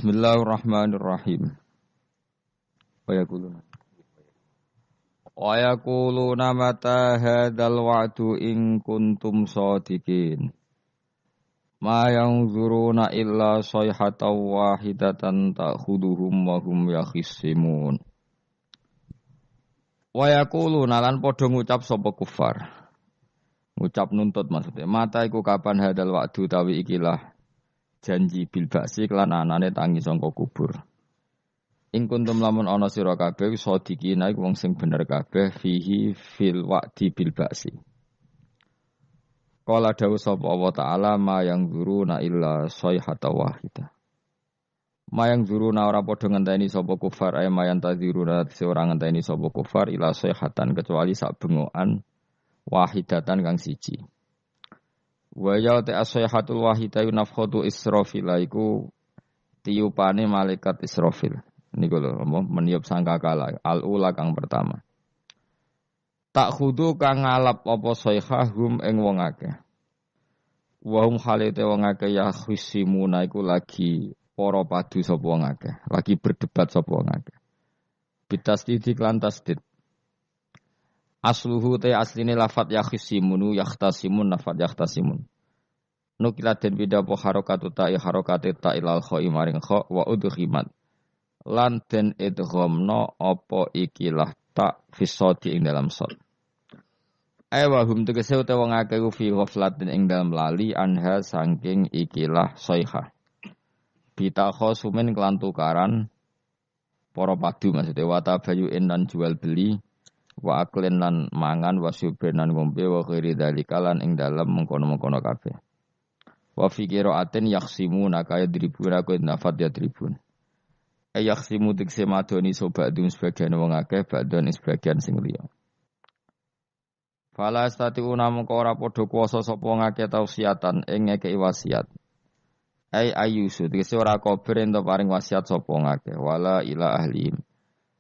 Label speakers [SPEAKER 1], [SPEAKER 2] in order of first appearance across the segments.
[SPEAKER 1] Bismillahirrahmanirrahim. Wa yaquluna mata hadzal wa'du in kuntum shadiqin. Ma yanzuruna illa sayhatan wahidatan ta'khuduhum wa hum yakhisimun. Wa yaquluna lan padha ngucap sapa kufar. Ngucap nuntut maksudnya. Mata iku kapan hadzal wa'du tawi ikilah janji bil ba'si kelan anane tangi sangka kubur. Ing kuntum lamun ana sira kabeh sadikina iku wong sing bener kabeh fihi fil wa'di bil ba'si. Qala dawu sapa Allah taala ma yang zuruna illa sayhata wahida. Ma yang zuruna ora padha ngenteni sapa kufar ay ma yang tadziruna ora ngenteni sapa kufar illa sayhatan kecuali sak bengokan wahidatan kang siji. Wa ya ta'asayhatul wahidayu nafkhatu Israfil iku tiupane malaikat Israfil. Niku lho meniup sangkakala al-ula kang pertama. Tak khudu kang ngalap apa sayhahum ing wong akeh. Wa hum halite wong akeh ya khisimuna iku lagi para padu sapa wong akeh, lagi berdebat sapa wong akeh. Bitasdid lan tasdid. Asluhu te asline lafat yakhisimunu yahtasimun lafat yahtasimun. Nukilat den bida po harokatu ta'i harokate ta'ilal kha'i maring kha' wa udhimat. Lan den idghamna apa ikilah tak fisodi ing dalam sod. Awa hum tegese utawa wong akeh fi ghaflatin ing dalam lali anha saking ikilah sayha. Bita khosumin kelan tukaran para padu maksudnya wa tabayu'in lan jual beli. Wa aklen lan mangan wa syubren lan ngombe wa khairi dalika lan ing dalem mengkono-mengkono kabeh. Wa fi qira'atin yakhsimuna kaya dribuna ku nafat ya tribun. Yakhsimu tikse madoni sobadum sebagian wong akeh badon sebagian sing liya. Fala statiuna mengko ora padha kuwasa sapa wong akeh tausiatan ing ngekeki wasiat. Ayyusu tikse ora kober ento paring wasiat sapa wong akeh wala ila ahlihim.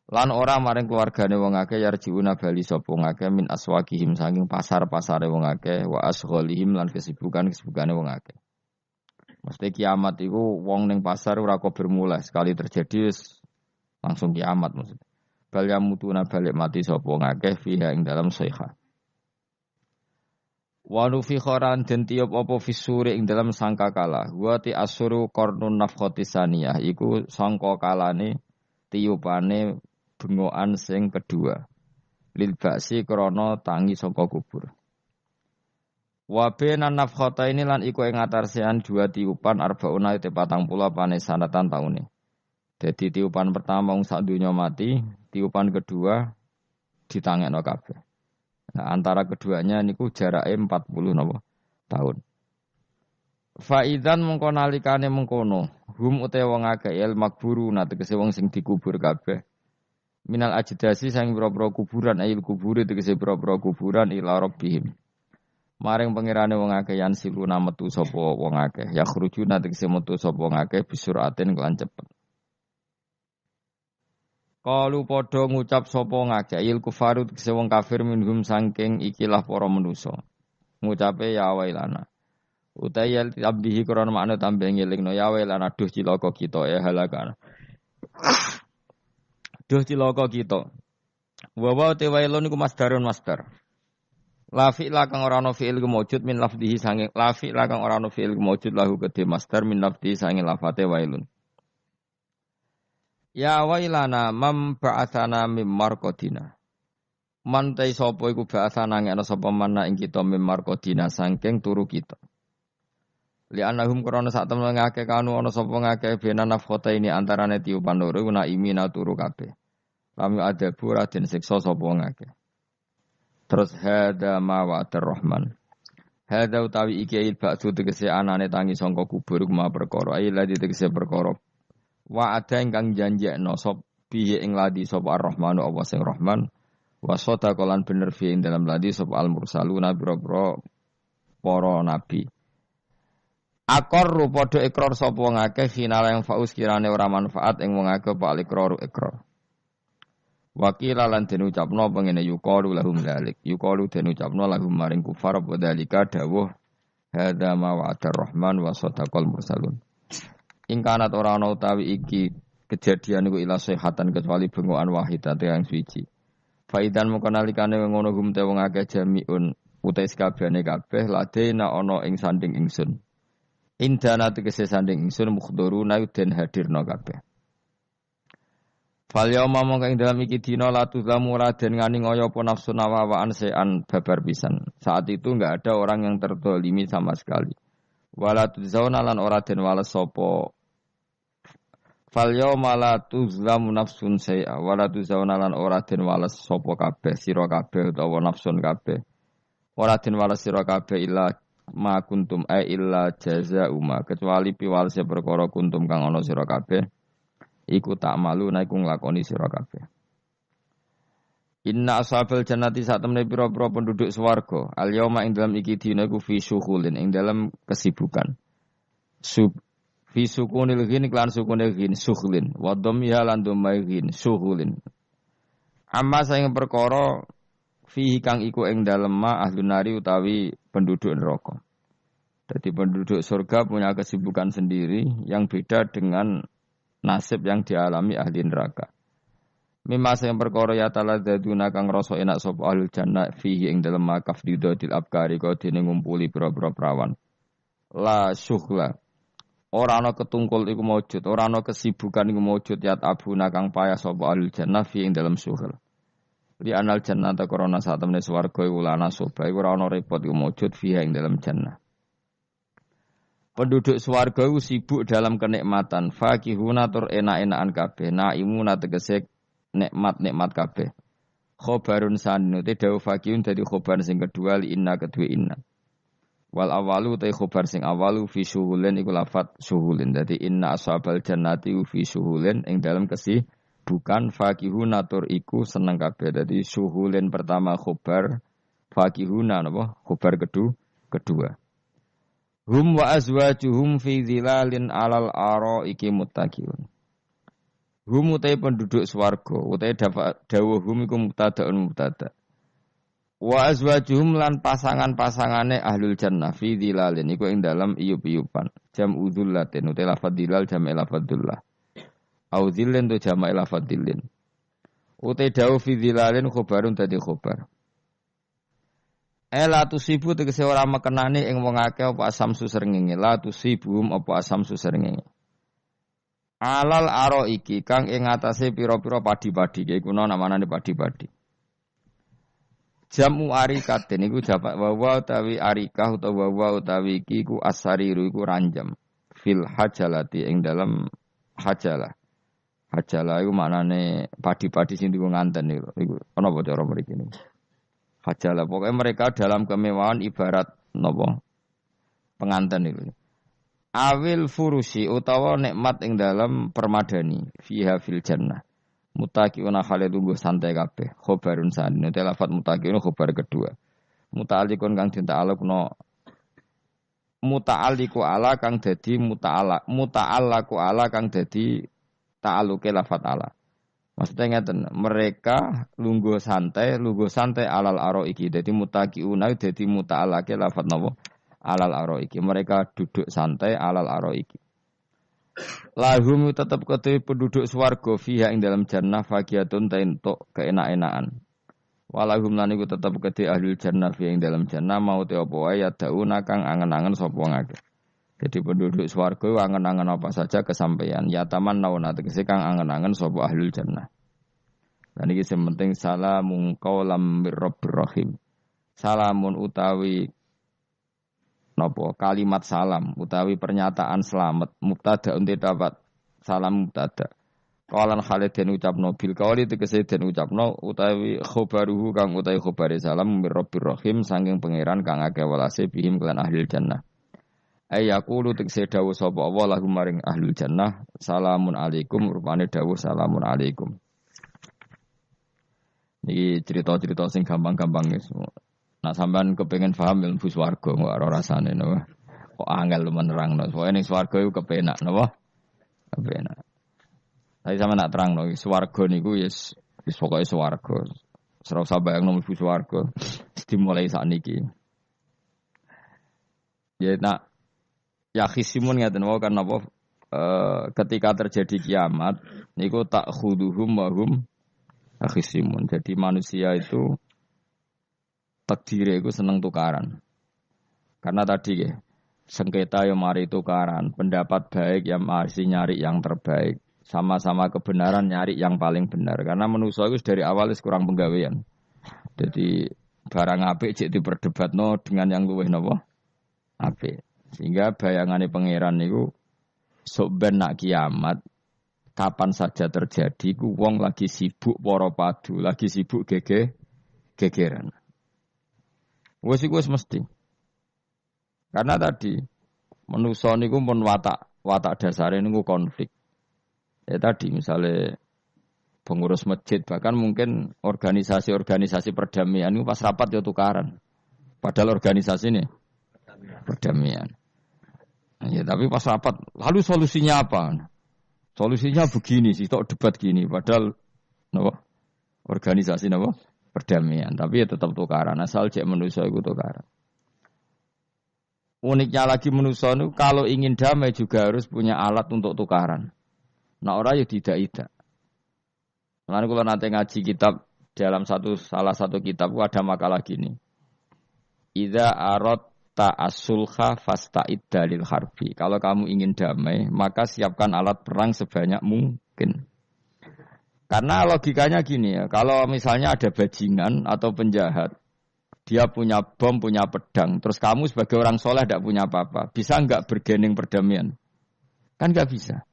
[SPEAKER 1] Lan ora maring keluargane wong akeh yarjiuna bali sapa wong akeh min aswaqihim saking pasar-pasare wong akeh wa asghalihim lan kesibukan-kesibukane wong akeh. Mesti kiamat iku wong ning pasar ora kok bermulai sekali terjadi langsung kiamat maksudnya. Bal yamutuna balik mati sapa wong akeh fiha ing dalam sayha. Wa nufi khoran den tiup apa fisuri ing dalam sangkakala. Wa ti asuru qarnun nafkhati saniyah iku sangkakalane tiupane bengokan sing kedua lil ba'si krana tangi saka kubur. Wa benan nafkhata ini lan iku ing atarsian dua tiupan arbauna te 40 pane sanatan taune. Dadi tiupan pertama wong sak donya mati, tiupan kedua ditangekno kabeh. Nah, antara keduanya niku jarake 40 napa tahun. Faidan mengko nalikane mengkono, hum utawa wong akeh il makburu tegese wong sing dikubur kabeh. Minal ajdasi sang pira-pira kuburan ayil kuburi tegese pira-pira kuburan ila rabbihim. Maring pangerane wong akeh yan siluna metu sapa wong akeh, ya khurujuna tegese metu sapa wong akeh bisuratin kelan cepet. Kalu padha ngucap sapa wong akeh ayil kufaru tegese wong kafir minhum saking ikilah para manusa. Ngucape ya wailana. Utayal tambihi krana makna tambah ngelingno ya wailana duh cilaka kita ya halakana. Duh cilaka kita. Wa te wailun iku masdarun masdar. La fi'la kang ora ana fi'il maujud min lafdhihi sange la fi'la kang ora ana fi'il maujud lahu kedhe masdar min lafdhihi sange lafate wailun. Ya wailana mam ba'atsana mim marqadina. Man ta sapa iku ba'atsana ngene sapa mana ing kita mim marqadina saking turu kita. Li annahum krana sak temen ngake kanu ana sapa ngake bena nafkhota ini antarane tiupan loro guna imina turu kabeh. Lam adabu raden siksa sapa ngake. Terus hada ma wa'adur rahman. Hada utawi iki il ba'du tegese anane tangi sangka kubur kuma perkara ai ladi tegese perkara. Wa'ada ingkang janjekno sop piye ing ladi sapa ar-rahmanu Allah sing rahman. Wa sadaqalan bener fi ing dalam ladi sapa al-mursaluna biro-biro para nabi. Aqarru padha ikrar sapa wong akeh final yang faus kirane ora manfaat ing wong akeh pak ikraru ikrar. Wakila lan den ucapno pengene yuqalu lahum dzalik. Yuqalu den ucapno lahum maring kufar apa dzalika dawuh hadza ma wa'ada rahman wa sadaqal mursalun. Ingkanat ora ana utawi iki kejadian iku ila sehatan kecuali bengokan wahidate yang suci. Faidan moko nalikane ngono gum te wong akeh jamiun utai sakabehane kabeh ladena ana ing sanding ingsun. Indana tegese sanding ingsun mukhduruna den hadirna kabeh. Fal yauma mongko ing dalam iki dina la tuzlamu raden ngani ngoyo apa nafsu nawawaan sean babar pisan. Saat itu enggak ada orang yang tertolimi sama sekali. Wala tuzzauna lan ora den wales sapa. Fal yauma la tuzlamu nafsun say'a wala tuzzauna lan ora den wales sapa kabeh sira kabeh utawa nafsun kabeh. Ora den wales sira kabeh illa ma kuntum illa jazaa'u ma kecuali piwalese perkara kuntum kang ana sira kabeh. Iku tak malu naiku nglakoni sira kabeh. Inna ashabal jannati sak temne pira-pira penduduk swarga al yauma ing dalam iki dina iku fi syughulin ing dalam kesibukan. Fi sukunil ghin iklan sukunil ghin syughlin wa dhammiha lan dhammai ghin syughulin. Amma saing perkara fi kang iku ing dalem ma ahlun nari utawi penduduk neraka. Jadi penduduk surga punya kesibukan sendiri yang beda dengan nasib yang dialami ahli neraka. Mimma sing perkara ya taladzaduna kang rasa enak sapa ahlul jannah fihi ing dalem makaf didodil abkari kok dene ngumpuli pira-pira prawan. La syughla. Ora ana ketungkul iku maujud, ora ana kesibukan iku maujud ya abuna kang payah sapa ahlul jannah fihi ing dalem syughla. Li anal jannah ta korona sak temne swarga iku lana soba iku ora ana repot iku maujud fihi ing dalem jannah. Penduduk swarga iku sibuk dalam kenikmatan, fakihuna tur enak-enakan kabeh, naimuna tegese nikmat-nikmat kabeh. Khobarun sannu te dawu fakihun dadi khobar sing kedua li inna kedue inna. Wal awalu te khobar sing awalu fi syuhulin iku lafat syuhulin. Dadi inna ashabal jannati fi syuhulin ing dalam kesibukan fakihuna tur iku seneng kabeh. Dadi syuhulin pertama khobar, fakihuna napa? Khobar kedua. Hum wa azwajuhum fi dhilalin alal araiki muttaqiyun. Hum utai penduduk swarga, utai dawuh hum iku mubtada'un mubtada'. Wa azwajuhum lan pasangan-pasangane ahlul jannah fi dhilalin iku ing dalam iyup-iyupan. Jam udzullatin utai lafadz dhilal jam lafadzullah. Au dhillin tu jam lafadzillin. Utai dawuh fi dhilalin khobarun dadi khobar. La tusibu tegese ora mekenani ing wong akeh apa asamsu srengenge la tusibum apa asamsu srengenge alal aro iki kang ing atase pira-pira padi-padi iku namane padi-padi jamu arikatin iku jamak wawa utawi arikah utawa wawa utawi iki ku asariru iku ranjam fil hajalati ing dalam hajalah iku maknane padi-padi sing dienggo nganten iku ana apa cara mriki niku hajalah pokoknya mereka dalam kemewahan ibarat nopo pengantin itu. Awil furusi utawa nikmat ing dalam permadani fiha fil jannah. Mutaqiuna khalidun santai kabeh. Khobarun sanine te lafat mutaqiuna khobar kedua. Muta'alliqun kang dita'alluqno muta'alliqu ala kang dadi muta'allaqu ala kang dadi ta'alluqe lafat ala. Maksudnya ngeten, mereka lungguh santai alal araiki. Jadi mutaqiuna dadi muta'allaqe lafadz napa? Alal araiki. Mereka duduk santai alal araiki. Lahum tetap kedhe penduduk swarga fiha ing dalam jannah faqiatun ta entuk keenak-enakan. Walahum lan iku tetep kedhe ahlul jannah fiha ing dalam jannah mau te apa wae yadauna kang angen-angen sapa ngake. Jadi penduduk swarga angen-angen apa saja kesampaian. Ya taman nauna tegese kang angen-angen sapa ahlul jannah. Dan iki sing penting salamun qaulam mir-rabbir rahim. Salamun utawi napa kalimat salam utawi pernyataan selamat mubtada unti dapat salam mubtada. Qalan Khalid den ucapno bil qauli tegese den ucapno utawi khobaruhu kang utawi khobare salam mir-rabbir rahim saking pangeran kang akeh welase bihim kelan ahlul jannah. Ayaqulu tegese dawuh sapa Allah lahum maring ahlul jannah salamun alaikum rupane dawuh salamun alaikum. Niki cerita-cerita sing gampang-gampang guys. Nah sampean kepengin paham ilmu swarga kok ora rasane napa. Kok angel menerangno. Pokoke ning swarga iku kepenak napa? Kepenak. Tapi sampean nak terangno swarga niku wis pokoke swarga. Ora usah bayangno mlebu swarga. Dimulai sakniki. Ya nak ya khisimun ngaten wae kan napa ketika terjadi kiamat niku tak khuduhum wa hum akhisimun. Jadi manusia itu takdire iku seneng tukaran. Karena tadi ya, sengketa yang mari tukaran, pendapat baik yang masih nyari yang terbaik, sama-sama kebenaran nyari yang paling benar. Karena manusia itu dari awal kurang penggawean. Jadi barang apik cek diperdebatno dengan yang luwih napa apik. Sehingga bayangane pangeran niku sok ben nak kiamat kapan saja terjadi ku wong lagi sibuk para padu, lagi sibuk gegeran. Wis iku wis mesti. Karena tadi manusa niku pun watak dasare niku konflik. Ya tadi misalnya pengurus masjid bahkan mungkin organisasi-organisasi perdamaian itu pas rapat ya tukaran. Padahal organisasi ini perdamaian. Ya tapi pas rapat lalu solusinya apa? Solusinya begini sih, tok debat gini. Padahal napa? Organisasi napa? Perdamaian. Tapi ya tetap tukaran asal cek manusia itu tukaran. Uniknya lagi manusia itu kalau ingin damai juga harus punya alat untuk tukaran. Nah orang ya tidak. Lalu kalau nanti ngaji kitab dalam salah satu kitab ada makalah gini. Idza aradta as-sulha fasta'id dalil harbi. Kalau kamu ingin damai, maka siapkan alat perang sebanyak mungkin. Karena logikanya gini ya, kalau misalnya ada bajingan atau penjahat, dia punya bom, punya pedang, terus kamu sebagai orang soleh tidak punya apa-apa, bisa enggak bergening perdamaian? Kan enggak bisa.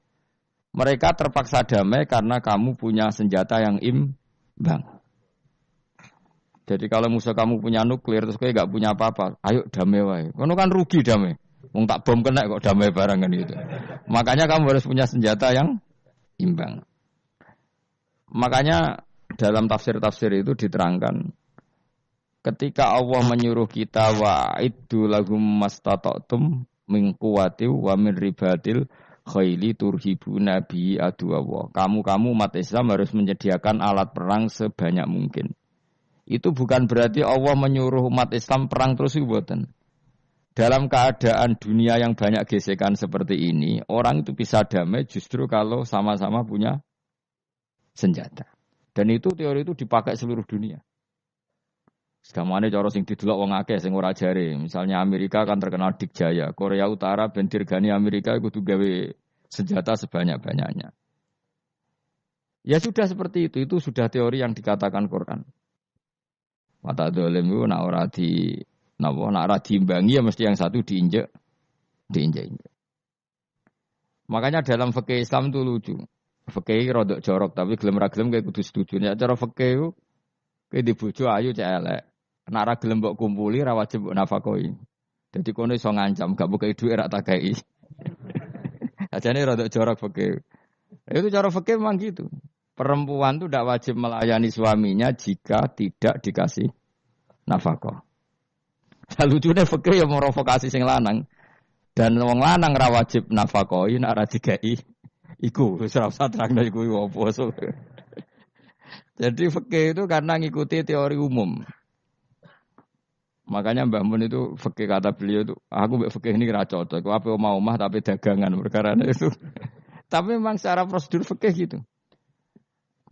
[SPEAKER 1] Mereka terpaksa damai karena kamu punya senjata yang imbang. Jadi kalau musuh kamu punya nuklir terus kayak enggak punya apa-apa, ayo damai wae. Kono kan rugi damai. Wong tak bom kena kok damai barengan gitu. Makanya kamu harus punya senjata yang imbang. Makanya dalam tafsir-tafsir itu diterangkan ketika Allah menyuruh kita wa'iddu lahum mastata'tum min quwwati wa min ribatil khaili turhibuna bi aduwa. Kamu umat Islam harus menyediakan alat perang sebanyak mungkin. Itu bukan berarti Allah menyuruh umat Islam perang terus mboten. Dalam keadaan dunia yang banyak gesekan seperti ini, orang itu bisa damai justru kalau sama-sama punya senjata. Dan itu teori itu dipakai seluruh dunia. Segamane cara sing didelok wong akeh sing ora jare. Misalnya Amerika kan terkenal dikjaya, Korea Utara ben dirgani Amerika kudu gawe senjata sebanyak-banyaknya. Ya sudah seperti itu sudah teori yang dikatakan Quran. Mata dolim itu nak ora diimbangi ya mesti yang satu diinjek. Makanya dalam fikih Islam itu lucu. Fikih rodok jorok tapi gelem ra gelem kayak kudu setuju. Ya cara fikih itu kayak di bojo ayu cek elek. Nek ra gelem mbok kumpuli ra wajib mbok nafakoi. Dadi kono iso ngancam gak buka dhuwit ra takai. Ajane rodok jorok fikih. Itu cara fikih memang gitu. Perempuan itu tidak wajib melayani suaminya jika tidak dikasih nafkah. Lucunya fikih yang merovokasi sing lanang dan wong lanang ra wajib nafkahi nek ra dikai iku wis ora usah terangno iku opo. Jadi fikih itu karena ngikuti teori umum. Makanya Mbah Mun itu fikih kata beliau itu aku mbek fikih ini ra cocok. Aku ape omah tapi dagangan perkara itu. Tapi memang secara prosedur fikih gitu.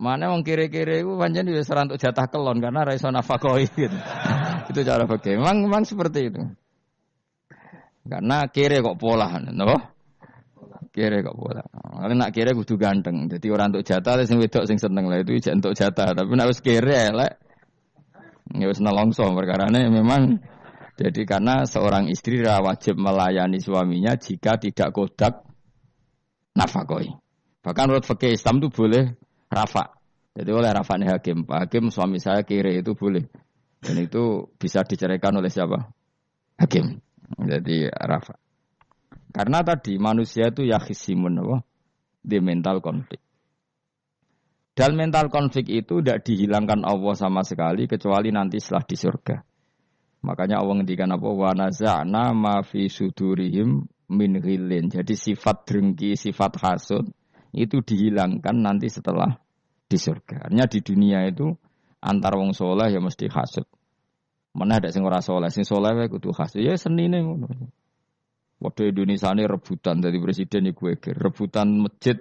[SPEAKER 1] Mana wong kire-kire itu pancen wis ora entuk jatah kelon karena ra iso nafkahi gitu. Itu cara fikih. Memang seperti itu. Karena kire kok pola, napa? Kire kok pola. Kalau nak kire kudu ganteng. Jadi orang entuk jatah sing wedok sing seneng lah itu ijek entuk jatah. Tapi nek wis kire elek ya wis nelongso perkarane memang jadi karena seorang istri wajib melayani suaminya jika tidak kodak nafkahi. Bahkan menurut fikih Islam itu boleh rafa. Jadi oleh rafa'nya hakim. Pak hakim suami saya kiri itu boleh. Dan itu bisa diceraikan oleh siapa? Hakim. Jadi rafa. Karena tadi manusia itu yakhisimun di mental konflik. Dan mental konflik itu tidak dihilangkan Allah sama sekali kecuali nanti setelah di surga. Makanya Allah ngendikan apa? Wa naza'na ma fi sudurihim min ghillin. Jadi sifat drengki, sifat hasud itu dihilangkan nanti setelah di surga. Artinya di dunia itu antar wong soleh ya mesti hasud. Mana ada sing ora soleh, sing soleh wae kudu hasud. Ya senine ngono. Waktu Indonesia ini rebutan dari presiden iku geger, rebutan masjid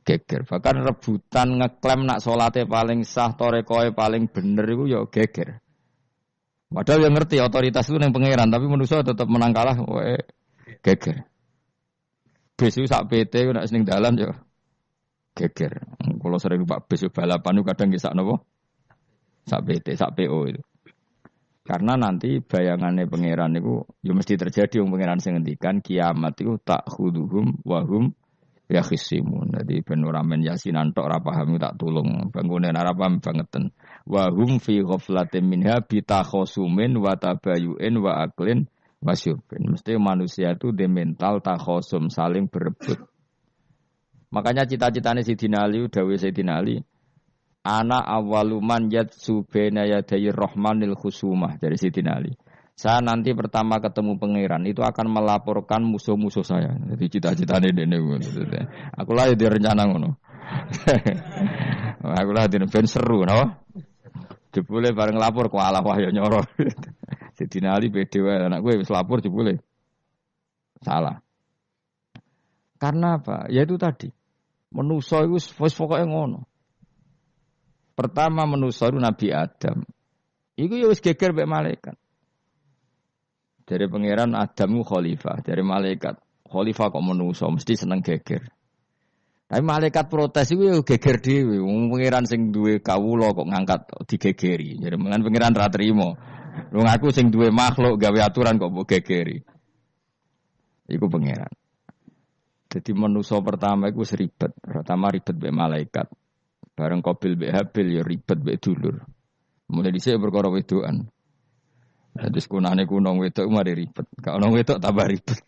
[SPEAKER 1] geger. Bahkan rebutan ngeklaim nak salate paling sah, torekoe paling bener iku ya geger. Padahal yang ngerti otoritas itu yang pangeran, tapi manusia tetap menang kalah, wae geger. Bis itu sak PT nak seneng dalan ya geger. Kalau sering Pak bis balapan itu kadang kisah nopo sak PT, sak PO itu. Karena nanti bayangannya pangeran itu ya mesti terjadi yang pangeran sing ngendikan kiamat itu tak khuduhum wahum ya khisimun. Jadi ben ora men yasinan tok ora paham tak tulung bangunan ora paham bangeten. Wahum fi ghaflatin minha bitakhasumin wa tabayu'in wa aklin wasyubin. Mesti manusia itu di mental takhasum saling berebut. Makanya cita-citane Sidina Ali dawuh Sidina Ali ana awaluman yatsu baina yadayi rahmanil khusumah dari Sidina Ali. Saya nanti pertama ketemu pangeran itu akan melaporkan musuh-musuh saya. Jadi cita-citane dene ngono. Aku lah di rencana ngono. Aku lah di ben seru napa? Jebule bareng lapor kok alah wah ya nyoro. Sidina Ali pede wae anak gue wis lapor jebule. Salah. Karena apa? Ya itu tadi. Manusa iku wis pokoke ngono. Pertama manusia itu Nabi Adam. Iku ya wis geger mbek malaikat. Dari pangeran Adamu khalifah, dari malaikat khalifah kok manusia mesti seneng geger. Tapi malaikat protes iku ya geger dhewe. Wong pangeran sing duwe kawula kok ngangkat digegeri. Jadi mengan pangeran ra trimo. Lu ngaku sing duwe makhluk gawe aturan kok mbok gegeri. Iku pangeran. Jadi manusia pertama iku seribet. Pertama ribet mbek malaikat. Bareng Qabil mbek Habil ya ribet mbek dulur. Mulai dhisik perkara wedokan. Dadi sekunane kunong wedok mari ribet. Kalau nong wedok tambah ribet.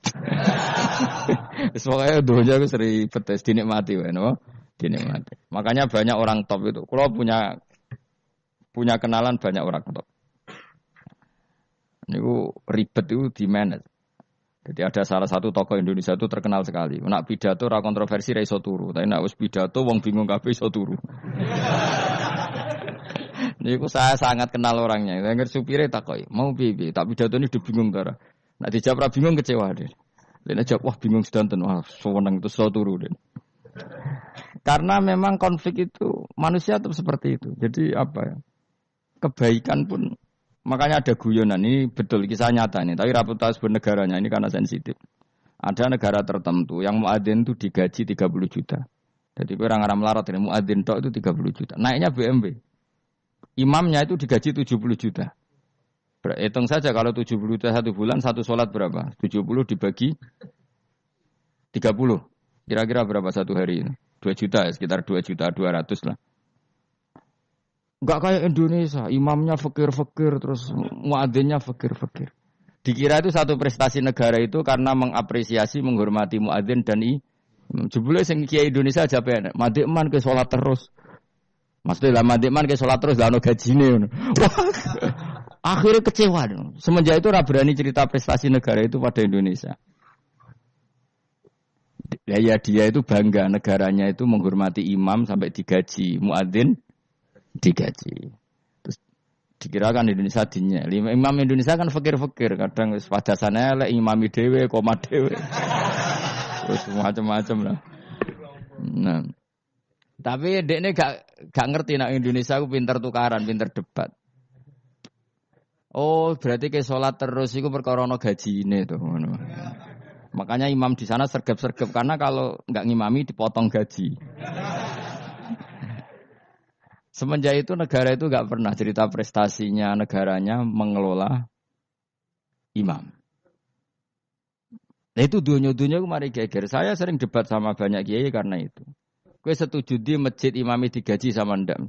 [SPEAKER 1] Wis pokoke donya wis ribet wis dinikmati wae no. Dinikmati. Makanya banyak orang top itu. Kalau punya kenalan banyak orang top. Niku ribet itu di manage. Jadi ada salah satu tokoh Indonesia itu terkenal sekali. Nak pidato ra kontroversi ra iso turu, tapi nak wis pidato wong bingung kabeh iso turu. Niku saya sangat kenal orangnya. Dengar supire takoki, "Mau piye? Tak pidato ini udah bingung ta." Nak dijawab ra bingung kecewa deh. Dene jawab wah bingung sedanten, wah seneng itu iso turu deh. Karena memang konflik itu manusia tuh seperti itu. Jadi apa ya? Kebaikan pun makanya ada guyonan, ini betul kisah nyata ini, tapi reputasi bernegaranya ini karena sensitif. Ada negara tertentu yang muadzin itu digaji 30 juta. Jadi orang-orang melarat ini muadzin tok itu 30 juta. Naiknya BMW. Imamnya itu digaji 70 juta. Hitung saja kalau 70 juta satu bulan, satu sholat berapa? 70 dibagi 30. Kira-kira berapa satu hari ini? 2 juta, sekitar 2 juta 200 lah. Enggak kayak Indonesia, imamnya fakir-fakir, terus muadzinnya fakir-fakir. Dikira itu satu prestasi negara itu karena mengapresiasi, menghormati muadzin dan jebule sing kiai Indonesia aja penak. Madikman ke salat terus. Maksudnya lah madikman ke salat terus lah ono gajine ngono. Akhirnya kecewa. Semenjak itu ora berani cerita prestasi negara itu pada Indonesia. Ya dia itu bangga negaranya itu menghormati imam sampai digaji, muadzin digaji. Terus dikirakan Indonesia dinya. Imam Indonesia kan fakir-fakir, kadang padasane elek imami dhewe, koma dhewe. Terus macam-macam lah. Nah. Tapi dekne gak ngerti nak Indonesia ku pinter tukaran, pinter debat. Oh, berarti ke salat terus iku perkara ana gajine to ngono. Makanya imam di sana sergap-sergap karena kalau enggak ngimami dipotong gaji. Semenjak itu negara itu enggak pernah cerita prestasinya negaranya mengelola imam. Nah itu dunia-dunia kemarin geger. Saya sering debat sama banyak kiai karena itu. Gue setuju di masjid imami digaji sama ndak.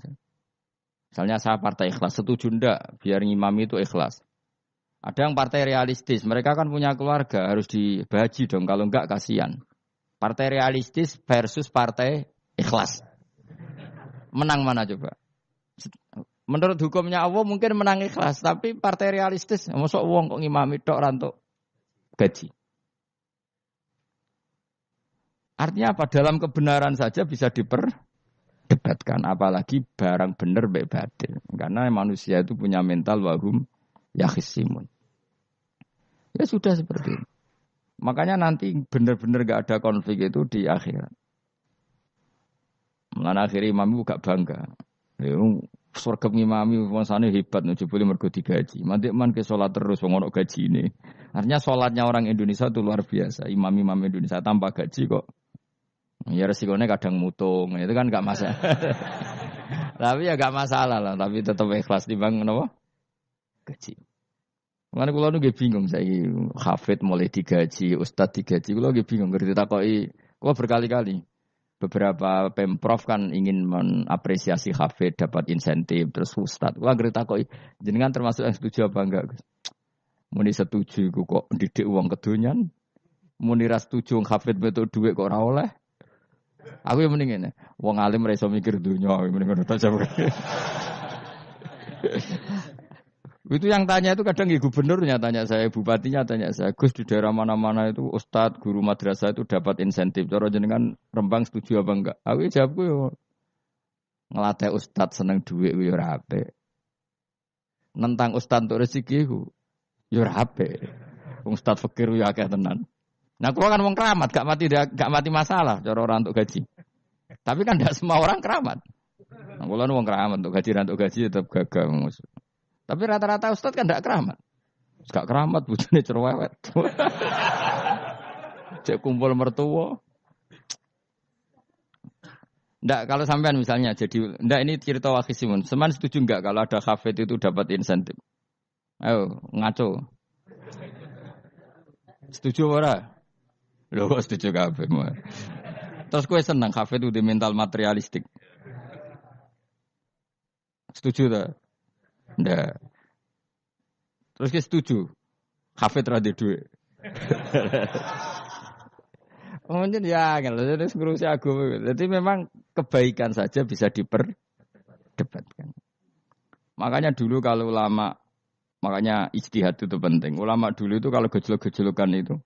[SPEAKER 1] Misalnya saya partai ikhlas, setuju ndak biar ngimami itu ikhlas. Ada yang partai realistis, mereka kan punya keluarga, harus dibaji dong, kalau enggak kasihan. Partai realistis versus partai ikhlas. Menang mana coba? Menurut hukumnya Allah mungkin menang ikhlas, tapi partai realistis, mosok wong kok ngimami tok rantuk gaji. Artinya apa? Dalam kebenaran saja bisa diperdebatkan, apalagi barang benar baik batil. Karena manusia itu punya mental wahum yakhisimun. Ya sudah seperti itu. Makanya nanti benar-benar gak ada konflik itu di akhirat. Mulane akhire imam iku gak bangga. Ya surga ngimami wong sane hebat nek jebule mergo digaji. Mantik man ke salat terus wong ono gajine. Artinya salatnya orang Indonesia itu luar biasa. Imam-imam Indonesia tanpa gaji kok. Ya resikonya kadang mutung. Itu kan gak masalah. Tapi ya gak masalah lah, tapi tetap ikhlas timbang napa? Gaji. Mulane kula nu nggih bingung saiki hafid mulai digaji, ustaz digaji. Kula nggih bingung ngerti takoki. Kula berkali-kali beberapa pemprov kan ingin mengapresiasi hafid dapat insentif terus ustaz. Kula ngerti takoki jenengan termasuk yang setuju apa enggak, Gus? Muni setuju iku kok ndidik wong kedonyan. Muni ra setuju hafid metu dhuwit kok ora oleh. Aku yang mending ngene, wong alim ra iso mikir dunya, mending ngono ta. Itu yang tanya itu kadang gubernurnya tanya saya, bupatinya tanya saya, Gus di daerah mana-mana itu ustadz, guru madrasah itu dapat insentif. Cara jenengan Rembang setuju apa enggak? Aku jawabku yo ngelatih ustadz seneng duit yo ora apik. Nentang ustadz untuk rezeki ku yo ora apik. Wong ustadz fakir yo akeh tenan. Nah, kula kan wong keramat, gak mati masalah cara orang untuk gaji. Tapi kan tidak semua orang keramat. Nah, kula wong keramat untuk gaji tetap gagal. Tapi rata-rata ustaz kan tidak keramat. Gak keramat bojone cerewet. Cek kumpul mertua. Ndak kalau sampean misalnya jadi ndak ini cerita Wakhisimun. Seman setuju enggak kalau ada hafid itu dapat insentif? Ayo ngaco. Setuju ora? Lho kok setuju kabeh. Terus kowe seneng hafid itu di mental materialistik. Setuju ta? Ndak. Terus kita setuju. Hafid ra duwe dhuwit. Mungkin ya kalau jadi ngurusi agama. Jadi memang kebaikan saja bisa diperdebatkan. Makanya dulu kalau ulama, makanya ijtihad itu penting. Ulama dulu itu kalau gejolak-gejolokan itu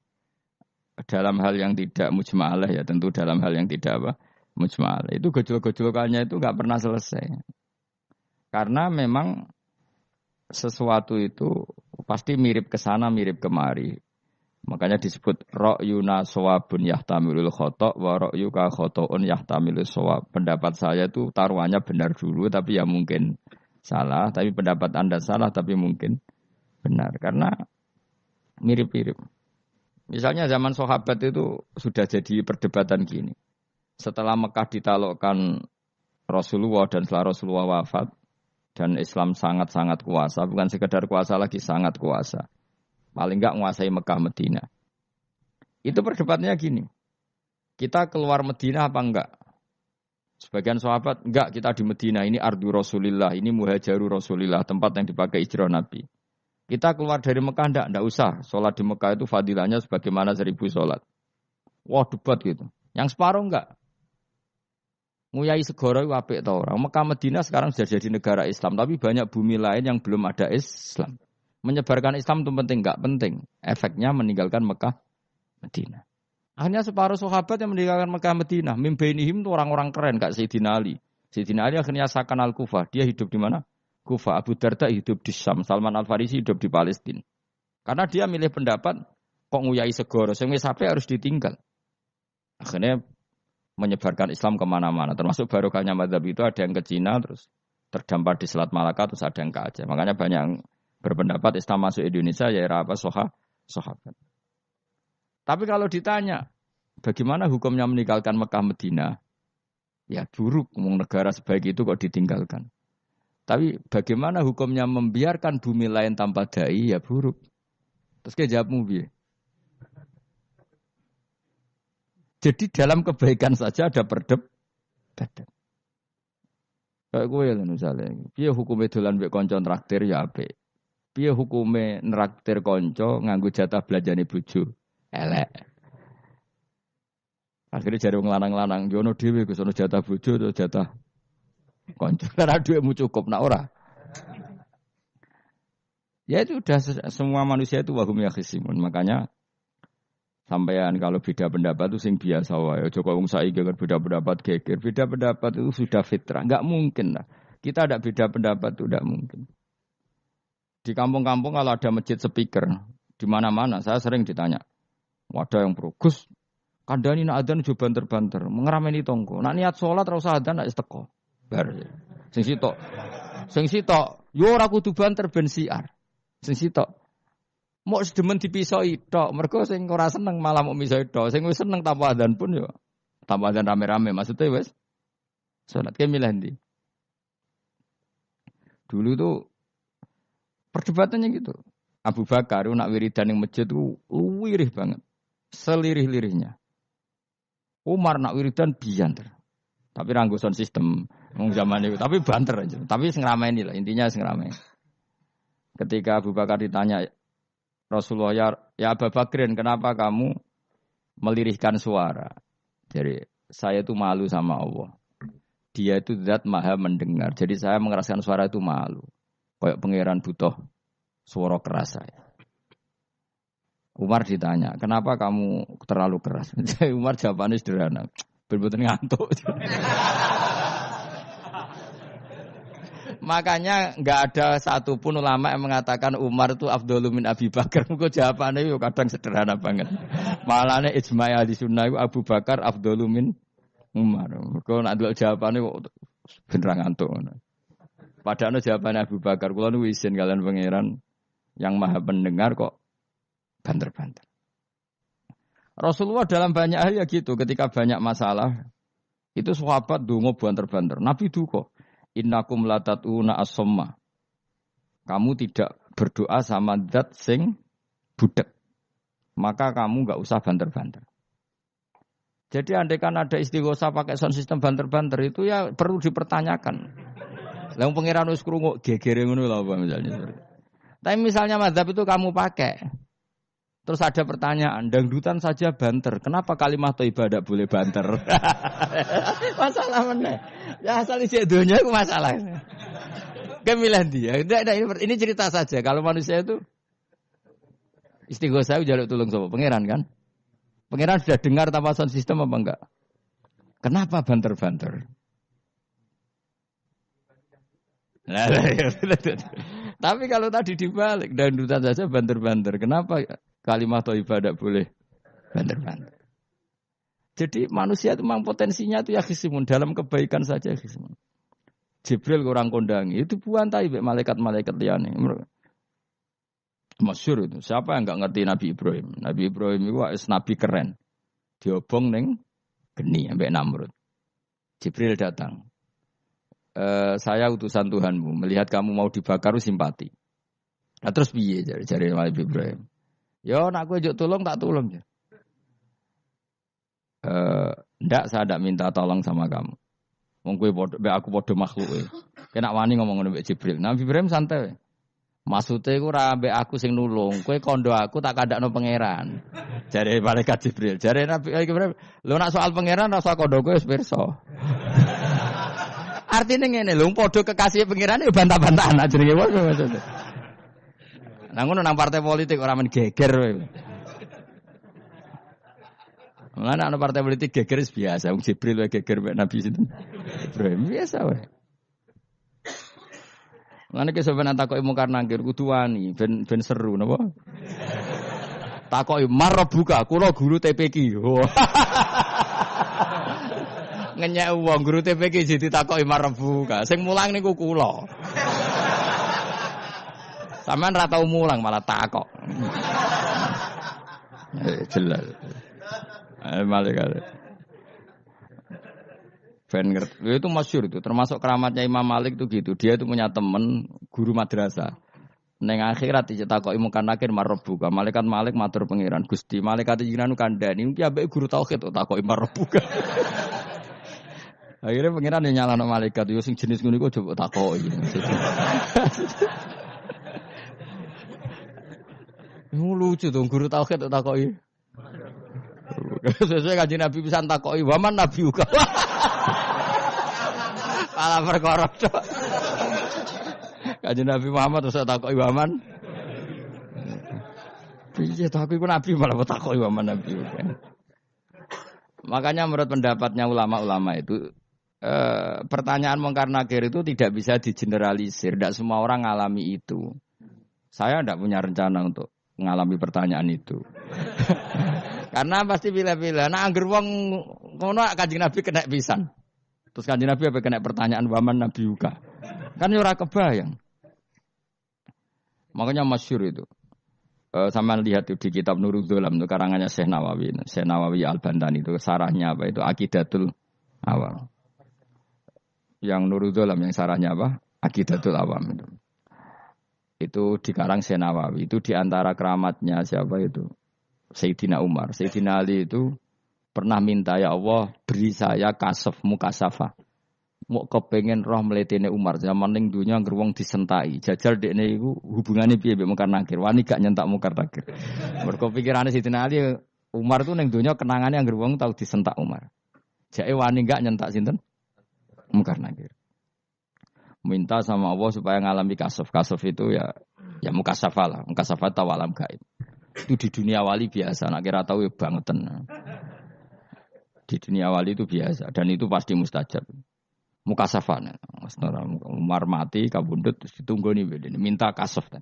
[SPEAKER 1] dalam hal yang tidak mujma'alah ya tentu dalam hal yang tidak apa mujma'alah. Itu gejolak-gejolokannya itu enggak pernah selesai. Karena memang sesuatu itu pasti mirip ke sana, mirip kemari. Makanya disebut ra'yuna shawabun yahtamilul khata' wa ra'yuka khata'un yahtamilus shawab. Pendapat saya itu taruhannya benar dulu tapi ya mungkin salah, tapi pendapat Anda salah tapi mungkin benar karena mirip-mirip. Misalnya zaman sahabat itu sudah jadi perdebatan gini. Setelah Mekah ditaklukkan Rasulullah dan setelah Rasulullah wafat dan Islam sangat-sangat kuasa, bukan sekedar kuasa lagi, sangat kuasa. Paling enggak menguasai Mekah Medina. Itu perdebatannya gini. Kita keluar Medina apa enggak? Sebagian sahabat, enggak, kita di Medina, ini ardu Rasulillah, ini muhajaru Rasulillah, tempat yang dipakai hijrah Nabi. Kita keluar dari Mekah enggak usah. Sholat di Mekah itu fadilahnya sebagaimana 1000 sholat. Wah, debat gitu. Yang separuh enggak. Nguyai segoro itu apik ta ora. Mekah Madinah sekarang sudah jadi negara Islam, tapi banyak bumi lain yang belum ada Islam. Menyebarkan Islam itu penting enggak? Penting. Efeknya meninggalkan Mekah Madinah. Akhirnya separuh sahabat yang meninggalkan Mekah Madinah, mimbainihim itu orang-orang keren Kak Sayyidina Ali. Sayyidina Ali akhirnya sakan Al-Kufah. Dia hidup di mana? Kufah. Abu Darda hidup di Syam. Salman Al-Farisi hidup di Palestina. Karena dia milih pendapat kok nguyai segoro, sing wis sampai harus ditinggal. Akhirnya menyebarkan Islam kemana-mana. Termasuk barokahnya mazhab itu ada yang ke Cina, terus terdampar di Selat Malaka, terus ada yang ke Aceh. Makanya banyak yang berpendapat Islam masuk Indonesia ya era apa sahabat. Tapi kalau ditanya, bagaimana hukumnya meninggalkan Mekah Medina? Ya buruk, negara sebaik itu kok ditinggalkan. Tapi bagaimana hukumnya membiarkan bumi lain tanpa dai? Ya buruk. Terus kayak jawabmu piye? Jadi dalam kebaikan saja ada perdebatan. Kayak gue lah misalnya, piye hukumnya dolan mbek kanca traktir ya apik. Piye hukumnya nraktir kanca nganggo jatah belanjane bojo? Elek. Akhirnya jare wong lanang-lanang, yo ono dhewe Gus ono jatah bojo atau jatah kanca. Karena duitmu cukup nak ora. Ya itu udah semua manusia itu wahum yakhisimun. Makanya sampean kalau beda pendapat itu sing biasa wae. Aja kok wong saiki kan beda pendapat geger. Beda pendapat itu sudah fitrah. Enggak mungkin lah. Kita ada beda pendapat itu enggak mungkin. Di kampung-kampung kalau ada masjid speaker di mana-mana saya sering ditanya. Wadah yang pro. Gus, kandhani nak adzan aja banter-banter, ngerameni tonggo. Nak niat salat ora usah adzan nak wis teko. Bar. Sing sitok. Sing sitok, yo ora kudu banter ben siar. Sing sitok. Mok sedemen dipisoi tok, mergo sing ora seneng malah mok misoi tok. Sing wis seneng tanpa adzan pun yo tanpa adzan rame-rame maksudnya wis salat ke milih ndi. Dulu tuh perdebatannya gitu. Abu Bakar nak wiridan ning masjid tuh wirih banget. Selirih-lirihnya. Umar nak wiridan bianter. Tapi ranggo sound system wong zaman itu, tapi banter aja. Tapi sing rameni lah, intinya sing rameni. Ketika Abu Bakar ditanya Rasulullah, ya Abu Bakrin, kenapa kamu melirihkan suara? Jadi saya itu malu sama Allah. Dia itu zat maha mendengar. Jadi saya mengeraskan suara itu malu. Kayak pangeran butuh suara keras saya. Umar ditanya, kenapa kamu terlalu keras? Umar jawabannya sederhana. Bener-bener ngantuk. Makanya enggak ada satupun ulama yang mengatakan Umar itu afdhalu min Abi Bakar. Muga jawabannya yo kadang sederhana banget. Malahnya ijma' ahli sunnah itu Abu Bakar afdhalu min Umar. Mergo nek ndelok jawabane kok bener ngantuk. Padahal jawabannya Abu Bakar, kula nu izin kalian pangeran yang maha pendengar kok banter-banter. Rasulullah dalam banyak hal ya gitu, ketika banyak masalah itu sahabat donga banter-banter. Nabi duka, innakum latatuna as-somma. Kamu tidak berdoa sama zat sing budek. Maka kamu enggak usah banter-banter. Jadi andaikan ada istighosah pakai sound system banter-banter itu ya perlu dipertanyakan. Lah pangeran wis krungu gegere ngono lho misalnya. Tapi misalnya mazhab itu kamu pakai. Terus ada pertanyaan, dangdutan saja banter. Kenapa kalimat thayyibah tidak boleh banter? Masalah mana? Ya asal isi dunia itu masalah. Kemilan dia. Ini cerita saja. Kalau manusia itu istighosah jaluk tulung sama pangeran kan? Pangeran sudah dengar tanpa sound system apa enggak? Kenapa banter-banter? Tapi kalau tadi dibalik dangdutan saja banter-banter. Kenapa kalimat thayyibah tidak boleh banter-banter? Jadi manusia itu memang potensinya itu ya khisimun. Dalam kebaikan saja khisimun. Jibril kurang kondangi. Itu buantai malaikat-malaikat liane. Masyhur itu. Siapa yang enggak ngerti Nabi Ibrahim? Nabi Ibrahim itu nabi keren. Diobong ning geni ambek Namrud. Jibril datang. Saya utusan Tuhanmu. Melihat kamu mau dibakar simpati. Nah, terus piye jare Nabi Ibrahim? Yo nak kowe njuk tolong tak tolong ya. Ndak saya ndak minta tolong sama kamu. Wong kowe aku padha makhluke. Kena wani ngomong ngono mbek Jibril. Nabi Ibrahim santai. Maksude iku ora ambek aku sing nulung. Kowe kondo aku tak kandakno pangeran. Jare malaikat Jibril. Jare Nabi Ibrahim, lho nak soal pangeran rasa kondo kowe wis pirsa. Artine ngene lho, padha kekasih pangeran yo bantah-bantahan aja jenenge wae maksudnya. Nah ngono nang partai politik ora men geger kowe. Mana ana partai politik geger biasa, wong Jibril wae geger mek Nabi sinten. Ibrahim biasa wae. Ngene ki sampeyan takoki mungkar nangkir kudu wani ben seru napa? Takoki marbuka, kula guru TPQ. Ngenyek wong guru TPQ jadi takoki marbuka. Sing mulang niku kula. Sampeyan ra tau mulang malah takok. Jelas. Malaikat. Ben ngerti. Itu masyhur itu, termasuk keramatnya Imam Malik itu gitu. Dia itu punya teman guru madrasah. Neng akhirat dicetakoki mungkar nakir marbuka. Malaikat Malik matur pangeran Gusti, malaikat jenengan kandhani iki ambek guru tauhid takoki marbuka. Akhirnya pangeran yang nyalano malaikat yo sing jenis ngono iku coba takoki. Lucu dong guru tauhid takoki. Sesuai Kanjeng Nabi pisan takoki waman nabi uga. Malah perkara tok. Kanjeng Nabi Muhammad terus takoki waman. Piye takoki ku nabi malah takoki waman nabi uga. Makanya menurut pendapatnya ulama-ulama itu pertanyaan mungkar nakir itu tidak bisa digeneralisir. Tidak semua orang ngalami itu. Saya tidak punya rencana untuk mengalami pertanyaan itu. Karena pasti pilih-pilih. Nah, angger wong ngono Kanjeng Nabi kena pisan. Terus Kanjeng Nabi apa kena pertanyaan waman Nabi Yuka. Kan ora kebayang. Makanya masyhur itu. Sama lihat di kitab Nurul Dzolam itu karangannya Syekh Nawawi. Syekh Nawawi Al-Bantani itu sarahnya apa itu Aqidatul Awam. Yang Nurul Dzolam yang sarahnya apa? Aqidatul Awam itu. Itu dikarang Syekh Nawawi. Itu diantara keramatnya siapa itu? Sayyidina Umar. Sayyidina Ali itu pernah minta ya Allah beri saya kasaf mukasafah. Mau kepengen roh mletene Umar zaman ning dunya ngerwong disentai. Jajal dekne iku hubungane piye mbek Mungkar Nakir. Wani gak nyentak Mungkar Nakir. Mergo pikirane Sayyidina Ali Umar tuh ning dunya kenangane anggere wong tau disentak Umar. Jake wani gak nyentak sinten? Mungkar Nakir. Minta sama Allah supaya ngalami kasaf. Kasaf itu ya mukasafah lah. Mukasafah tahu alam gaib. Itu di dunia wali biasa. Nak kira tahu ya bangetan. Di dunia wali itu biasa dan itu pasti mustajab. Mukasafah. Umar mati kabundut ditunggu nih minta kasaf kan.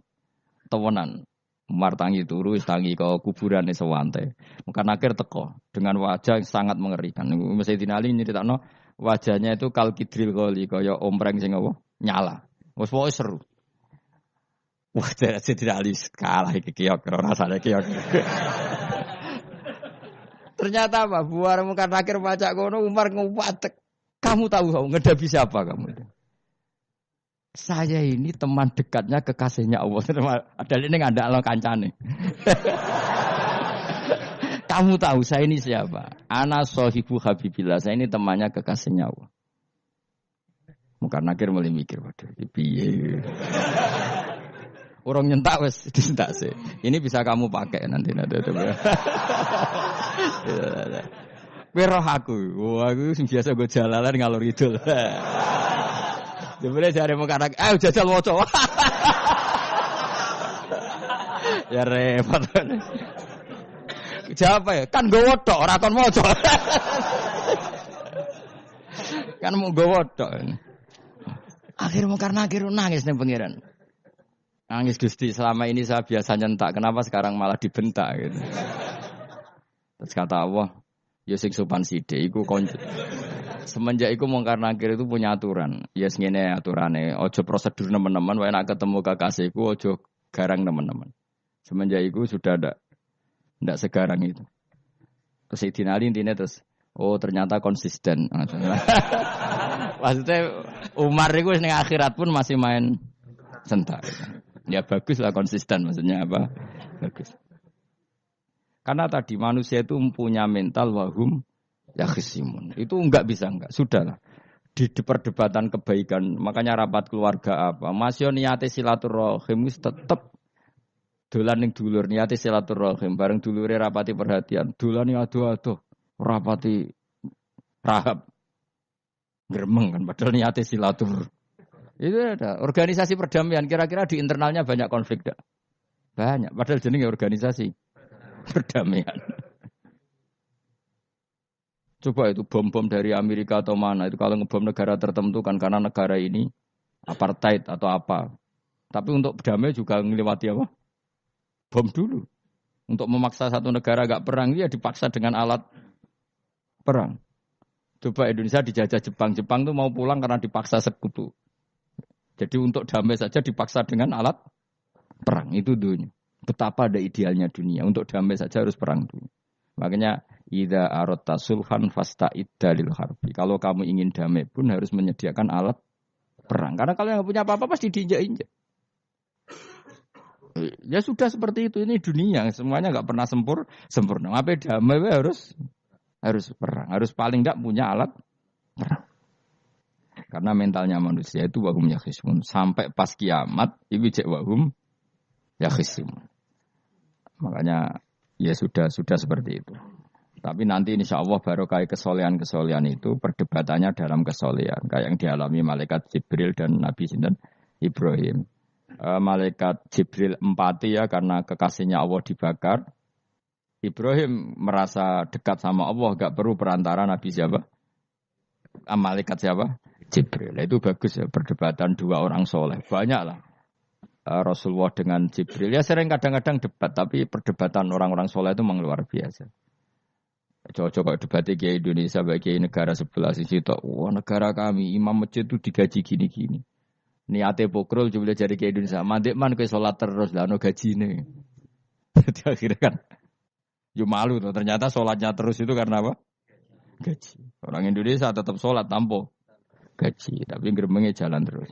[SPEAKER 1] Tawanan. Umar tangi turu tangi ke kuburan sewante. Mungkin akhir teko dengan wajah yang sangat mengerikan. Sayyidina Ali nyeritakno wajahnya itu kal kidril qoli kaya ompreng sing apa nyala. Wes pokoke seru. Wah, Sayyidina Ali kalah iki kiok rasane kiok. Ternyata apa? Buar Mungkar Nakir pacak kono Umar ngupatek. Kamu tahu ngedapi siapa kamu itu? Saya ini teman dekatnya kekasihnya Allah. Ada ini nggak ada lo kancane. Kamu tahu saya ini siapa? Ana sohibu habibillah. Saya ini temannya kekasihnya Allah. Mungkar Nakir mulai mikir, waduh, piye. Orang nyentak wes disentak sih. Ini bisa kamu pakai nanti. Weroh aku, wah aku biasa gue jalalan ngalor idul. Sebenarnya cari Mungkar Nakir, ayo jajal moco. Ya repot. Siapa ya? Kan gue wodok, orang kon moco. Kan mau gue wodok. Akhirnya Mungkar Nakir nangis nih pangeran. Nangis Gusti, selama ini saya biasa nyentak, kenapa sekarang malah dibentak gitu. Terus kata Allah, ya sing sopan sithik iku konco. Semenjak iku Mungkar Nakir itu punya aturan. Ya ngene aturane, aja prosedur nemen-nemen wae nek ketemu kekasihku aja garang nemen-nemen. Semenjak iku sudah ndak segarang itu. Terus Sayyidina Ali intine terus, oh ternyata konsisten. Maksudnya Umar itu ning akhirat pun masih main sentak. Ya bagus lah konsisten maksudnya apa? Bagus. Karena tadi manusia itu mempunyai mental wahum yakhisimun. Itu enggak bisa enggak. Sudahlah. Di perdebatan kebaikan, makanya rapat keluarga apa? Masih niate silaturahim tetap dolan ning dulur niate silaturahim bareng dulure rapati perhatian. Dolan ning aduh-aduh rapati rahab. Gremeng kan padahal niate silatur. Itu ada organisasi perdamaian kira-kira di internalnya banyak konflik dak? Banyak padahal jenenge organisasi perdamaian. Coba itu bom-bom dari Amerika atau mana itu kalau ngebom negara tertentu kan karena negara ini apartheid atau apa. Tapi untuk damai juga ngelewati apa? Bom dulu. Untuk memaksa satu negara agak perang dia dipaksa dengan alat perang. Coba Indonesia dijajah Jepang. Jepang tuh mau pulang karena dipaksa sekutu. Jadi untuk damai saja dipaksa dengan alat perang. Itu dunia. Betapa ada idealnya dunia. Untuk damai saja harus perang dulu. Makanya idza aratta sulhan fasta'id dalil harbi. Kalau kamu ingin damai pun harus menyediakan alat perang. Karena kalau nggak punya apa-apa pasti diinjak-injak. Ya sudah seperti itu. Ini dunia. Semuanya nggak pernah sempurna. Apa damai harus perang. Harus paling nggak punya alat perang. Karena mentalnya manusia itu wahum yakhisimun. Sampai pas kiamat, itu cek wahum yakhisimun. Makanya ya sudah seperti itu. Tapi nanti insya Allah barokah kesolehan itu perdebatannya dalam kesolehan. Kayak yang dialami malaikat Jibril dan Nabi Sinten Ibrahim. Malaikat Jibril empati ya karena kekasihnya Allah dibakar. Ibrahim merasa dekat sama Allah, gak perlu perantara Nabi siapa? Malaikat siapa? Jibril. Itu bagus ya perdebatan dua orang soleh. Banyak lah Rasulullah dengan Jibril. Ya sering kadang-kadang debat, tapi perdebatan orang-orang soleh itu memang luar biasa. Cocok debat Kiai Indonesia bagi negara sebelah sisi tok. Wah, negara kami imam masjid itu digaji gini-gini. Niate pokrol coba jadi Kiai Indonesia. Mandek man kowe salat terus lah ono gajine. Jadi akhirnya kan yo malu tuh. Ternyata salatnya terus itu karena apa? Gaji. Orang Indonesia tetap salat tanpa gaji, tapi gremenge jalan terus.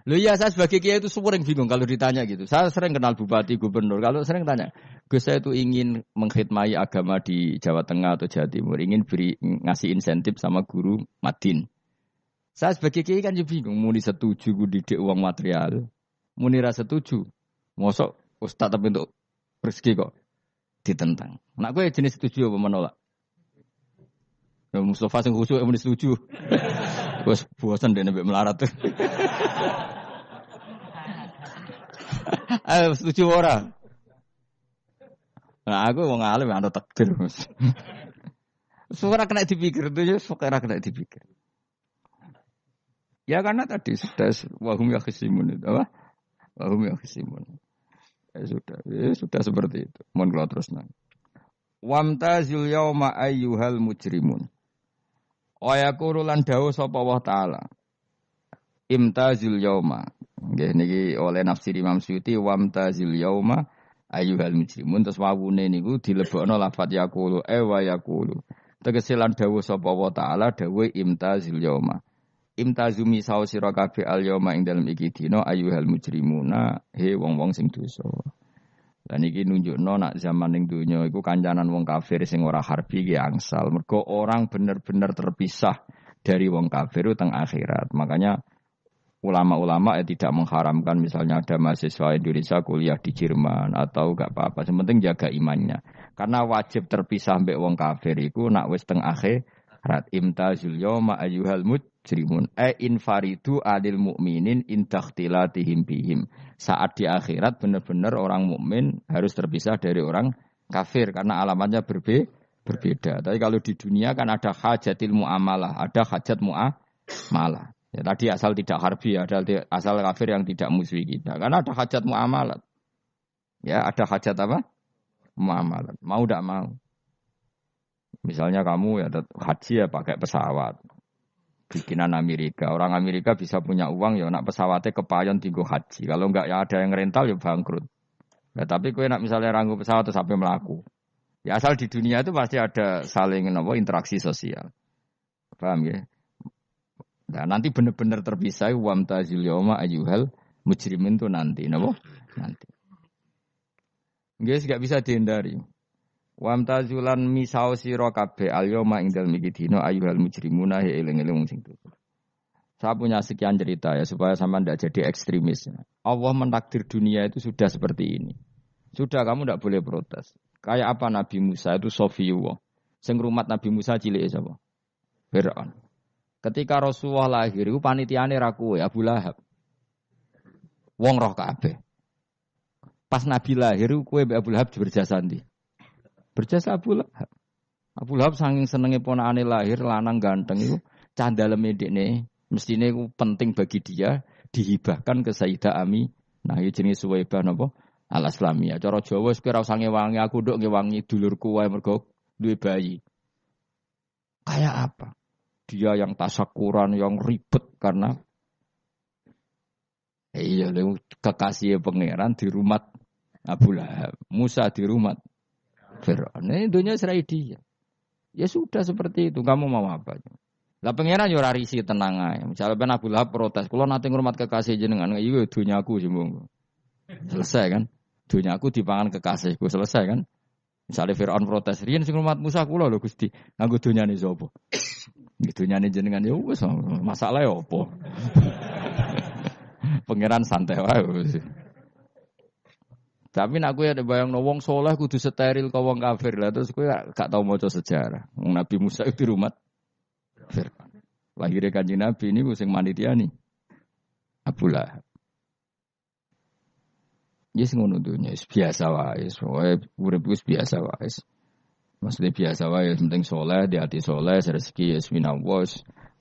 [SPEAKER 1] Loh iya, saya sebagai kiai itu sering bingung kalau ditanya gitu. Saya sering kenal bupati, gubernur. Kalau sering tanya, Gus saya itu ingin mengkhidmati agama di Jawa Tengah atau Jawa Timur, ingin ngasih insentif sama guru Madin. Saya sebagai kiai kan juga bingung, muni setuju gue didik uang material, muni rasa setuju, mosok ustaz tapi untuk rezeki kok ditentang. Nak gue jenis setuju apa menolak? Ya Mustafa sing khusyuk muni setuju. Wes bosan deh nabi melarat tuh. Ayo setuju ora? Nah aku mau ngalim ada takdir mas. Suara kena dipikir itu ya, suara kena dipikir. Ya karena tadi sudah wahum ya khisimun itu apa? Wahum ya khisimun. Ya sudah seperti itu. Mohon kalau terus nang. Wamtazil yauma ayyuhal mujrimun. Wa yaqulu lan dawuh sapa Allah taala. Imtazil yauma. Nggih niki oleh nafsir Imam Suyuti wamtazil yauma ayyuhal mujrimun terus wawune niku dilebokno lafaz yaqulu wa yaqulu. Tegese lan dawuh sapa Allah taala dawuh imtazil yauma. Imtazumi saw sira kabeh al yauma ing dalem iki dina ayyuhal mujrimuna he wong-wong sing dosa. Lan iki nunjukno nak zaman ning donya iku kancanan wong kafir sing ora harbi ki angsal. Mergo orang bener-bener terpisah dari wong kafir teng akhirat. Makanya ulama-ulama tidak mengharamkan misalnya ada mahasiswa Indonesia kuliah di Jerman atau enggak apa-apa. Yang penting jaga imannya. Karena wajib terpisah mbek wong kafir iku nak wis teng akhirat. Imtazul yauma ayyuhal mujrimun infaridu adil mukminin intakhtilatihim bihim. Saat di akhirat benar-benar orang mukmin harus terpisah dari orang kafir karena alamatnya berbeda. Tapi kalau di dunia kan ada hajatil muamalah, ada hajat muamalah. Ya, tadi asal tidak harbi, ada asal kafir yang tidak musuhi kita. Karena ada hajat muamalat. Ya, ada hajat apa? Muamalat. Mau tidak mau. Misalnya kamu ya haji ya pakai pesawat. Bikinan Amerika. Orang Amerika bisa punya uang ya nak pesawatnya kepayon tinggal haji. Kalau enggak ya ada yang rental ya bangkrut. Ya, tapi kue nak misalnya ranggu pesawat terus sampai melaku. Ya asal di dunia itu pasti ada saling interaksi sosial. Paham ya? Nah, nanti benar-benar terpisah wamtazil yauma ayyuhal mujrimin itu nanti, napa? Nanti. Nggih gak bisa dihindari. Wamtazulan misau sira kabeh al yauma ing dalem iki dina ayyuhal mujrimuna eling-eling sing tutu. Saya punya sekian cerita ya supaya sama ndak jadi ekstremis. Allah mentakdir dunia itu sudah seperti ini. Sudah kamu ndak boleh protes. Kayak apa Nabi Musa itu Sofiyullah. Sing rumat Nabi Musa cilik sapa? Fir'aun. Ketika Rasulullah lahir itu panitiane ra kowe Abu Lahab. Wong roh kabeh. Pas Nabi lahir kowe mbek Abu Lahab berjasa ndi? Berjasa Abu Lahab. Abu Lahab saking senenge ponakane lahir lanang ganteng itu candaleme dekne mestine iku penting bagi dia dihibahkan ke Sayyidah Ami. Nah, iki jenenge Suwaibah napa? Al-Islamiyah. Cara Jawa wis kowe ora usah ngewangi aku nduk ngewangi dulurku wae mergo duwe bayi. Kayak apa? Dia yang tasyakuran, yang ribet karena iya kekasih pangeran di rumah Abu Lahab, Musa di rumah Fir'aun. Ini dunia serai dia. Ya sudah seperti itu. Kamu mau apa? Lah pangeran yo ora risi tenang ae. Misalnya ben Abu Lahab protes, kula nate ngurmat kekasih jenengan, iya dunyaku sih monggo. Selesai kan? Dunyaku dipangan kekasihku, selesai kan? Misalnya Fir'aun protes, riyen sing ngurmat Musa kula lho Gusti, nganggo dunyane sapa? Dunyane jenengan ya wis masalah ya apa? Pangeran santai wae. Tapi nek kowe ada bayangno wong saleh kudu steril ka wong kafir lah terus kowe gak tau maca sejarah. Nabi Musa itu di rumah Fir'aun. Lahirnya Kanjeng Nabi niku sing manitiani Abu Lahab. Yes ngono dunya biasa wae, urip wis biasa wae. Maksudnya biasa wae penting saleh, di hati saleh, rezeki minallah.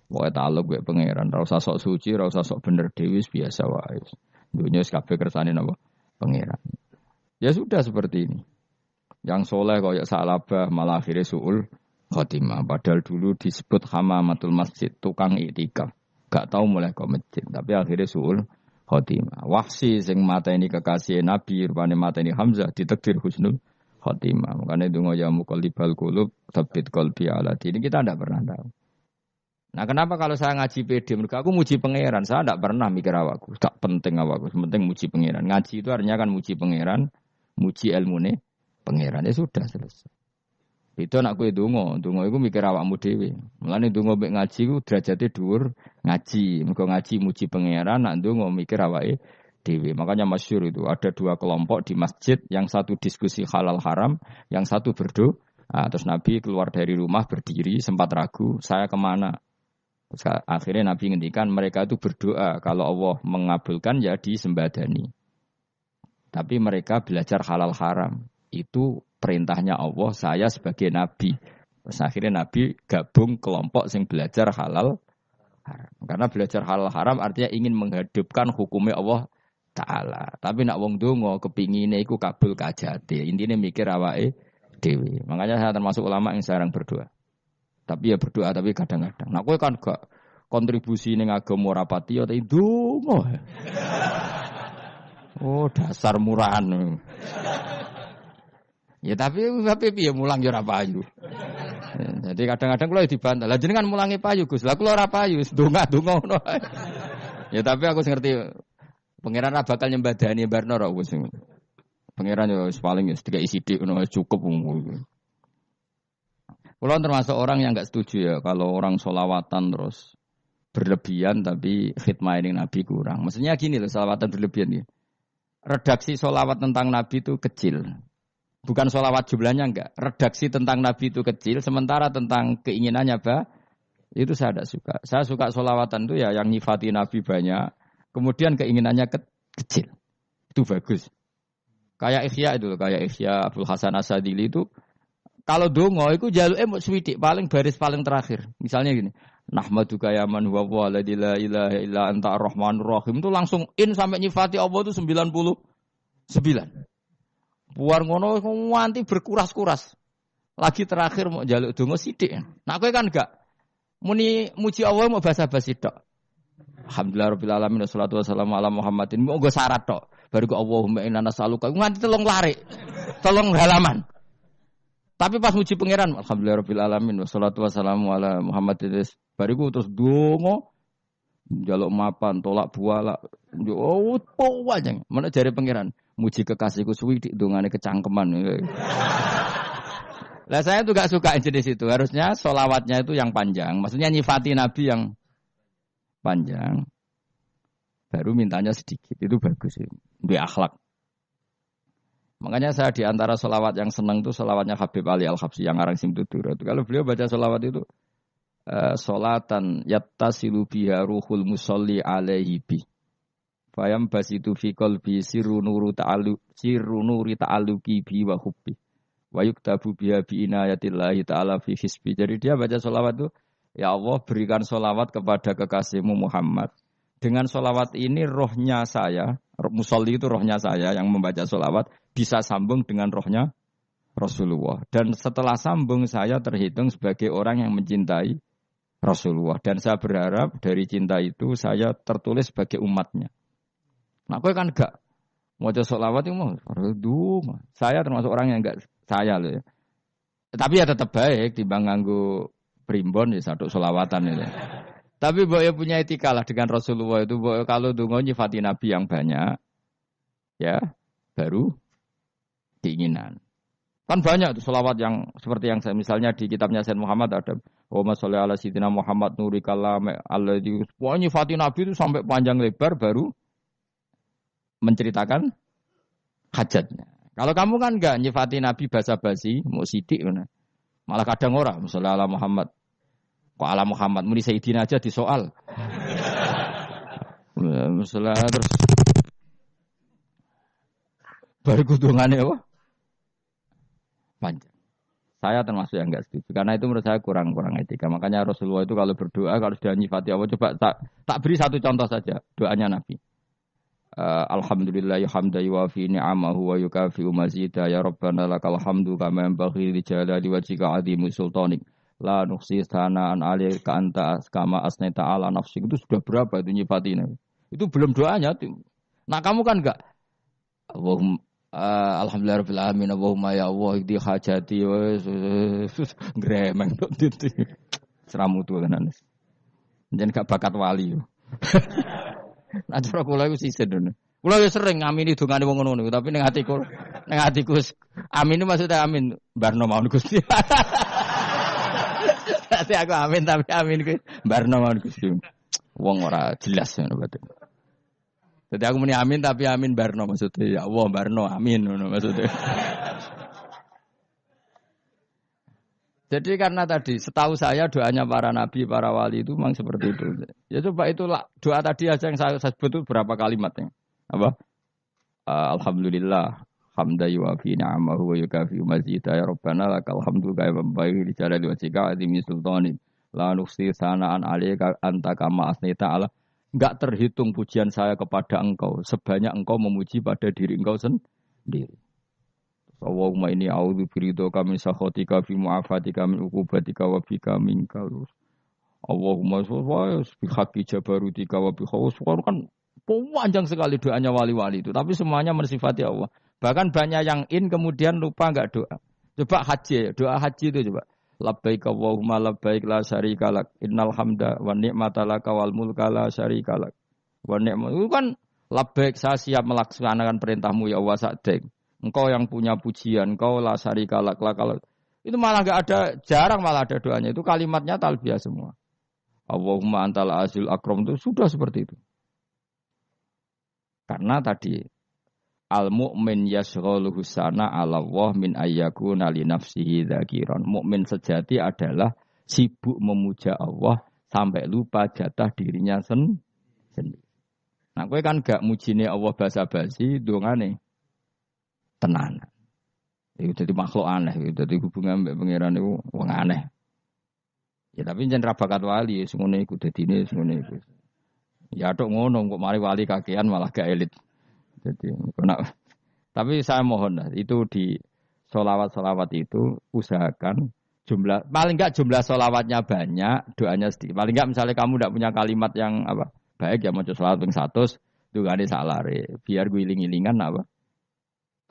[SPEAKER 1] Wae taluk gue pangeran, ora usah sok suci, ora usah sok bener dhewe biasa wae. Dunya wis kabeh kersane napa? Pangeran. Ya sudah seperti ini. Yang soleh kayak Sa'labah malah akhirnya su'ul khotimah. Padahal dulu disebut hamamatul masjid, tukang iktikaf. Gak tahu mulai ke masjid, tapi akhirnya su'ul khotimah. Wahsi sing mateni kekasih Nabi, rupane mateni Hamzah ditakdir husnul khotimah. Makanya donga ya muqallibal qulub, tsabbit qalbi ala dini. Kita tidak pernah tahu. Nah, kenapa kalau saya ngaji PD, mereka aku muji pangeran, saya tidak pernah mikir awakku, tak penting awakku, penting muji pangeran. Ngaji itu artinya kan muji pangeran, muji ilmune pangeran, ya sudah selesai. Itu anakku donga itu mikir awakmu dhewe. Mulane donga mek ngaji ku derajate dhuwur ngaji, mergo ngaji muji pangeran, nak donga mikir awake dhewe. Makanya masyhur itu ada dua kelompok di masjid, yang satu diskusi halal haram, yang satu berdoa. Nah, terus Nabi keluar dari rumah berdiri, sempat ragu, saya kemana? Terus akhirnya Nabi ngendikan mereka itu berdoa kalau Allah mengabulkan ya disembadani. Tapi mereka belajar halal haram. Itu perintahnya Allah, saya sebagai Nabi. Terus akhirnya Nabi gabung kelompok yang belajar halal haram. Karena belajar halal haram artinya ingin menghidupkan hukumnya Allah Ta'ala. Tapi nak wong donga kepingine iku kabul kajate. Intine mikir awake dhewe. Makanya saya termasuk ulama yang jarang berdoa. Tapi ya berdoa tapi kadang-kadang. Nah kowe kan gak kontribusi ning agama ora pati ya ndonga. Oh dasar murahan. Ya tapi piye mulang ya ora payu. Jadi kadang-kadang kula dibantah. Lah jenengan mulangi payu Gus. Lah kula ora payu, ndonga-ndonga ngono. Ya tapi aku ngerti pangeran ra bakal nyembadani barno ra wis. Pangeran yo paling wis dikai sithik ngono cukup. Kula termasuk orang yang enggak setuju ya kalau orang sholawatan terus berlebihan tapi khidmah ini Nabi kurang. Maksudnya gini loh, sholawatan berlebihan nih. Redaksi sholawat tentang Nabi itu kecil. Bukan sholawat jumlahnya enggak. Redaksi tentang Nabi itu kecil, sementara tentang keinginannya itu saya tidak suka. Saya suka sholawatan itu ya yang nyifati Nabi banyak, kemudian keinginannya kecil. Itu bagus. Kayak Ikhya itu, kayak Ikhya Abdul Hasan As-Sadili itu, kalau dongo itu jaluke mok swidik paling baris paling terakhir. Misalnya gini, nahmaduka ya man huwa la ilaha illa anta ar-rahmanur rahim itu langsung in sampai nyifati Allah itu 99. Buar ngono nganti berkuras-kuras. Lagi terakhir mau jaluk donga sithik. Nah kowe kan enggak muni muji Allah mau basa-basi tok. Alhamdulillah rabbil alamin wassalatu wassalamu ala Muhammadin. Mau nggo syarat tok. Baru ke Allahumma inna nas'aluka nganti telung lari. Telung halaman. Tapi pas muji pangeran, alhamdulillah rabbil alamin wassalatu wassalamu ala Muhammadin. Bariku terus donga njaluk mapan, tolak buala. Oh, wajeng. Mana jare pangeran? Muji kekasihku suwi di dongane kecangkeman. Lah saya tuh gak suka jenis itu. Harusnya sholawatnya itu yang panjang. Maksudnya nyifati Nabi yang panjang. Baru mintanya sedikit. Itu bagus sih. Duwe akhlak. Makanya saya di antara sholawat yang senang itu sholawatnya Habib Ali Al-Habsyi yang arang Simtudur. Kalau beliau baca sholawat itu sholatan yattasilu biha ruhul musolli alaihi bi. Fayam basitu fi qalbi sirru nuri ta'alluqi bi wa hubbi. Wa yuktabu biha bi inayatillahi ta'ala fi hisbi. Jadi dia baca sholawat itu, ya Allah berikan sholawat kepada kekasihmu Muhammad. Dengan sholawat ini rohnya saya, musolli itu rohnya saya yang membaca sholawat, bisa sambung dengan rohnya Rasulullah. Dan setelah sambung saya terhitung sebagai orang yang mencintai Rasulullah. Dan saya berharap dari cinta itu saya tertulis sebagai umatnya. Nah, aku kan enggak mau sholawat itu mau. Saya termasuk orang yang enggak saya loh ya. Tapi ya tetap baik dibanding nganggo primbon ya satu sholawatan itu. Tapi boleh punya etika lah dengan Rasulullah itu. Kalau dungo nyifati Nabi yang banyak, ya baru keinginan. Kan banyak tuh sholawat yang seperti yang saya misalnya di kitabnya Sayyid Muhammad ada Allahumma sholli ala sayyidina Muhammad nuri kalam alladzi nyifati Nabi itu sampai panjang lebar baru menceritakan hajatnya. Kalau kamu kan enggak nyifati Nabi basa-basi, mau sidik mana. Malah kadang orang sholli ala Muhammad. Kok ala Muhammad muni sayyidina aja disoal. Masalah terus baru kudungane apa? Panjang. Saya termasuk yang enggak setuju karena itu menurut saya kurang etika. Makanya Rasulullah itu kalau berdoa kalau sudah nyifati Allah coba tak beri satu contoh saja doanya Nabi. Alhamdulillah hamda yuwafi ni'amahu wa yukafi'u mazida ya rabbana lakal hamdu kama yanbaghi li jalali wajhika 'azimi sultanik la nuhsi sana'an 'alaika anta kama asnaita 'ala nafsik. Itu sudah berapa itu nyifatina? Itu belum doanya. Nah, kamu kan enggak Allahumma alhamdulillah rabbil alamin Allahumma ya Allah di hajati gremeng tok titi. Seramutu tenan. Njen gak bakat wali. Nah, cara kula iku sisen ngono. Kula yo sering ngamini dongane wong ngono, tapi ning atiku amin maksudnya amin barno mawon Gusti. Dadi aku amin tapi amin kuwi barno mawon Gusti. Wong ora jelas ngono berarti. Dadi aku muni amin tapi amin barno maksudnya ya Allah barno amin ngono maksudnya. Jadi karena tadi setahu saya doanya para nabi, para wali itu memang seperti itu. Ya coba itulah doa tadi aja yang saya sebut itu berapa kalimatnya. Apa? Alhamdulillah hamda yuwafi ni'amahu wa yukafi mazida ya rabbana lakal hamdu kaya membaik di jalali wajhika azimi sultanik la nuhsi sana'an 'alaika anta kama asnaita 'ala. Enggak terhitung pujian saya kepada engkau sebanyak engkau memuji pada diri engkau sendiri. Allahumma inni a'udzu biridhoka min sakhatika fi mu'afatika min uqubatika wa bika minkal. Allahumma sholli bi haqqi jabarutika wa bi khawfika kan panjang sekali doanya wali-wali itu, tapi semuanya mensifati Allah. Bahkan banyak yang kemudian lupa enggak doa. Coba haji, doa haji itu coba. Labbaik Allahumma labbaik la syarika lak innal hamda wa ni'mata laka wal mulka la syarika lak. Wa ni'mat itu kan labbaik saya siap melaksanakan perintahmu ya Allah sa'dek. Engkau yang punya pujian, engkau la syarika lak lakal. Itu malah enggak ada, jarang malah ada doanya. Itu kalimatnya talbiyah semua. Allahumma antal azil akram itu sudah seperti itu. Karena tadi al-mu'min yashghaluhu sana 'ala Allah min ayyakuna li nafsihi dzakiran. Mukmin sejati adalah sibuk memuja Allah sampai lupa jatah dirinya sendiri. Nah, kowe kan gak mujine Allah basa-basi, dongane tenanan. Itu jadi makhluk aneh, itu jadi hubungan mbek pangeran itu wong aneh. Ya tapi jan ra bakat wali, ngono iku dadine ngono iku. Ya tok ngono kok mari wali kakean malah gak elit. Jadi tapi saya mohon lah, itu di sholawat itu usahakan jumlah paling enggak jumlah sholawatnya banyak, doanya sedikit. Paling enggak misalnya kamu enggak punya kalimat yang apa baik ya maca sholawat ping 100 dungane salare biar guling-gilingan apa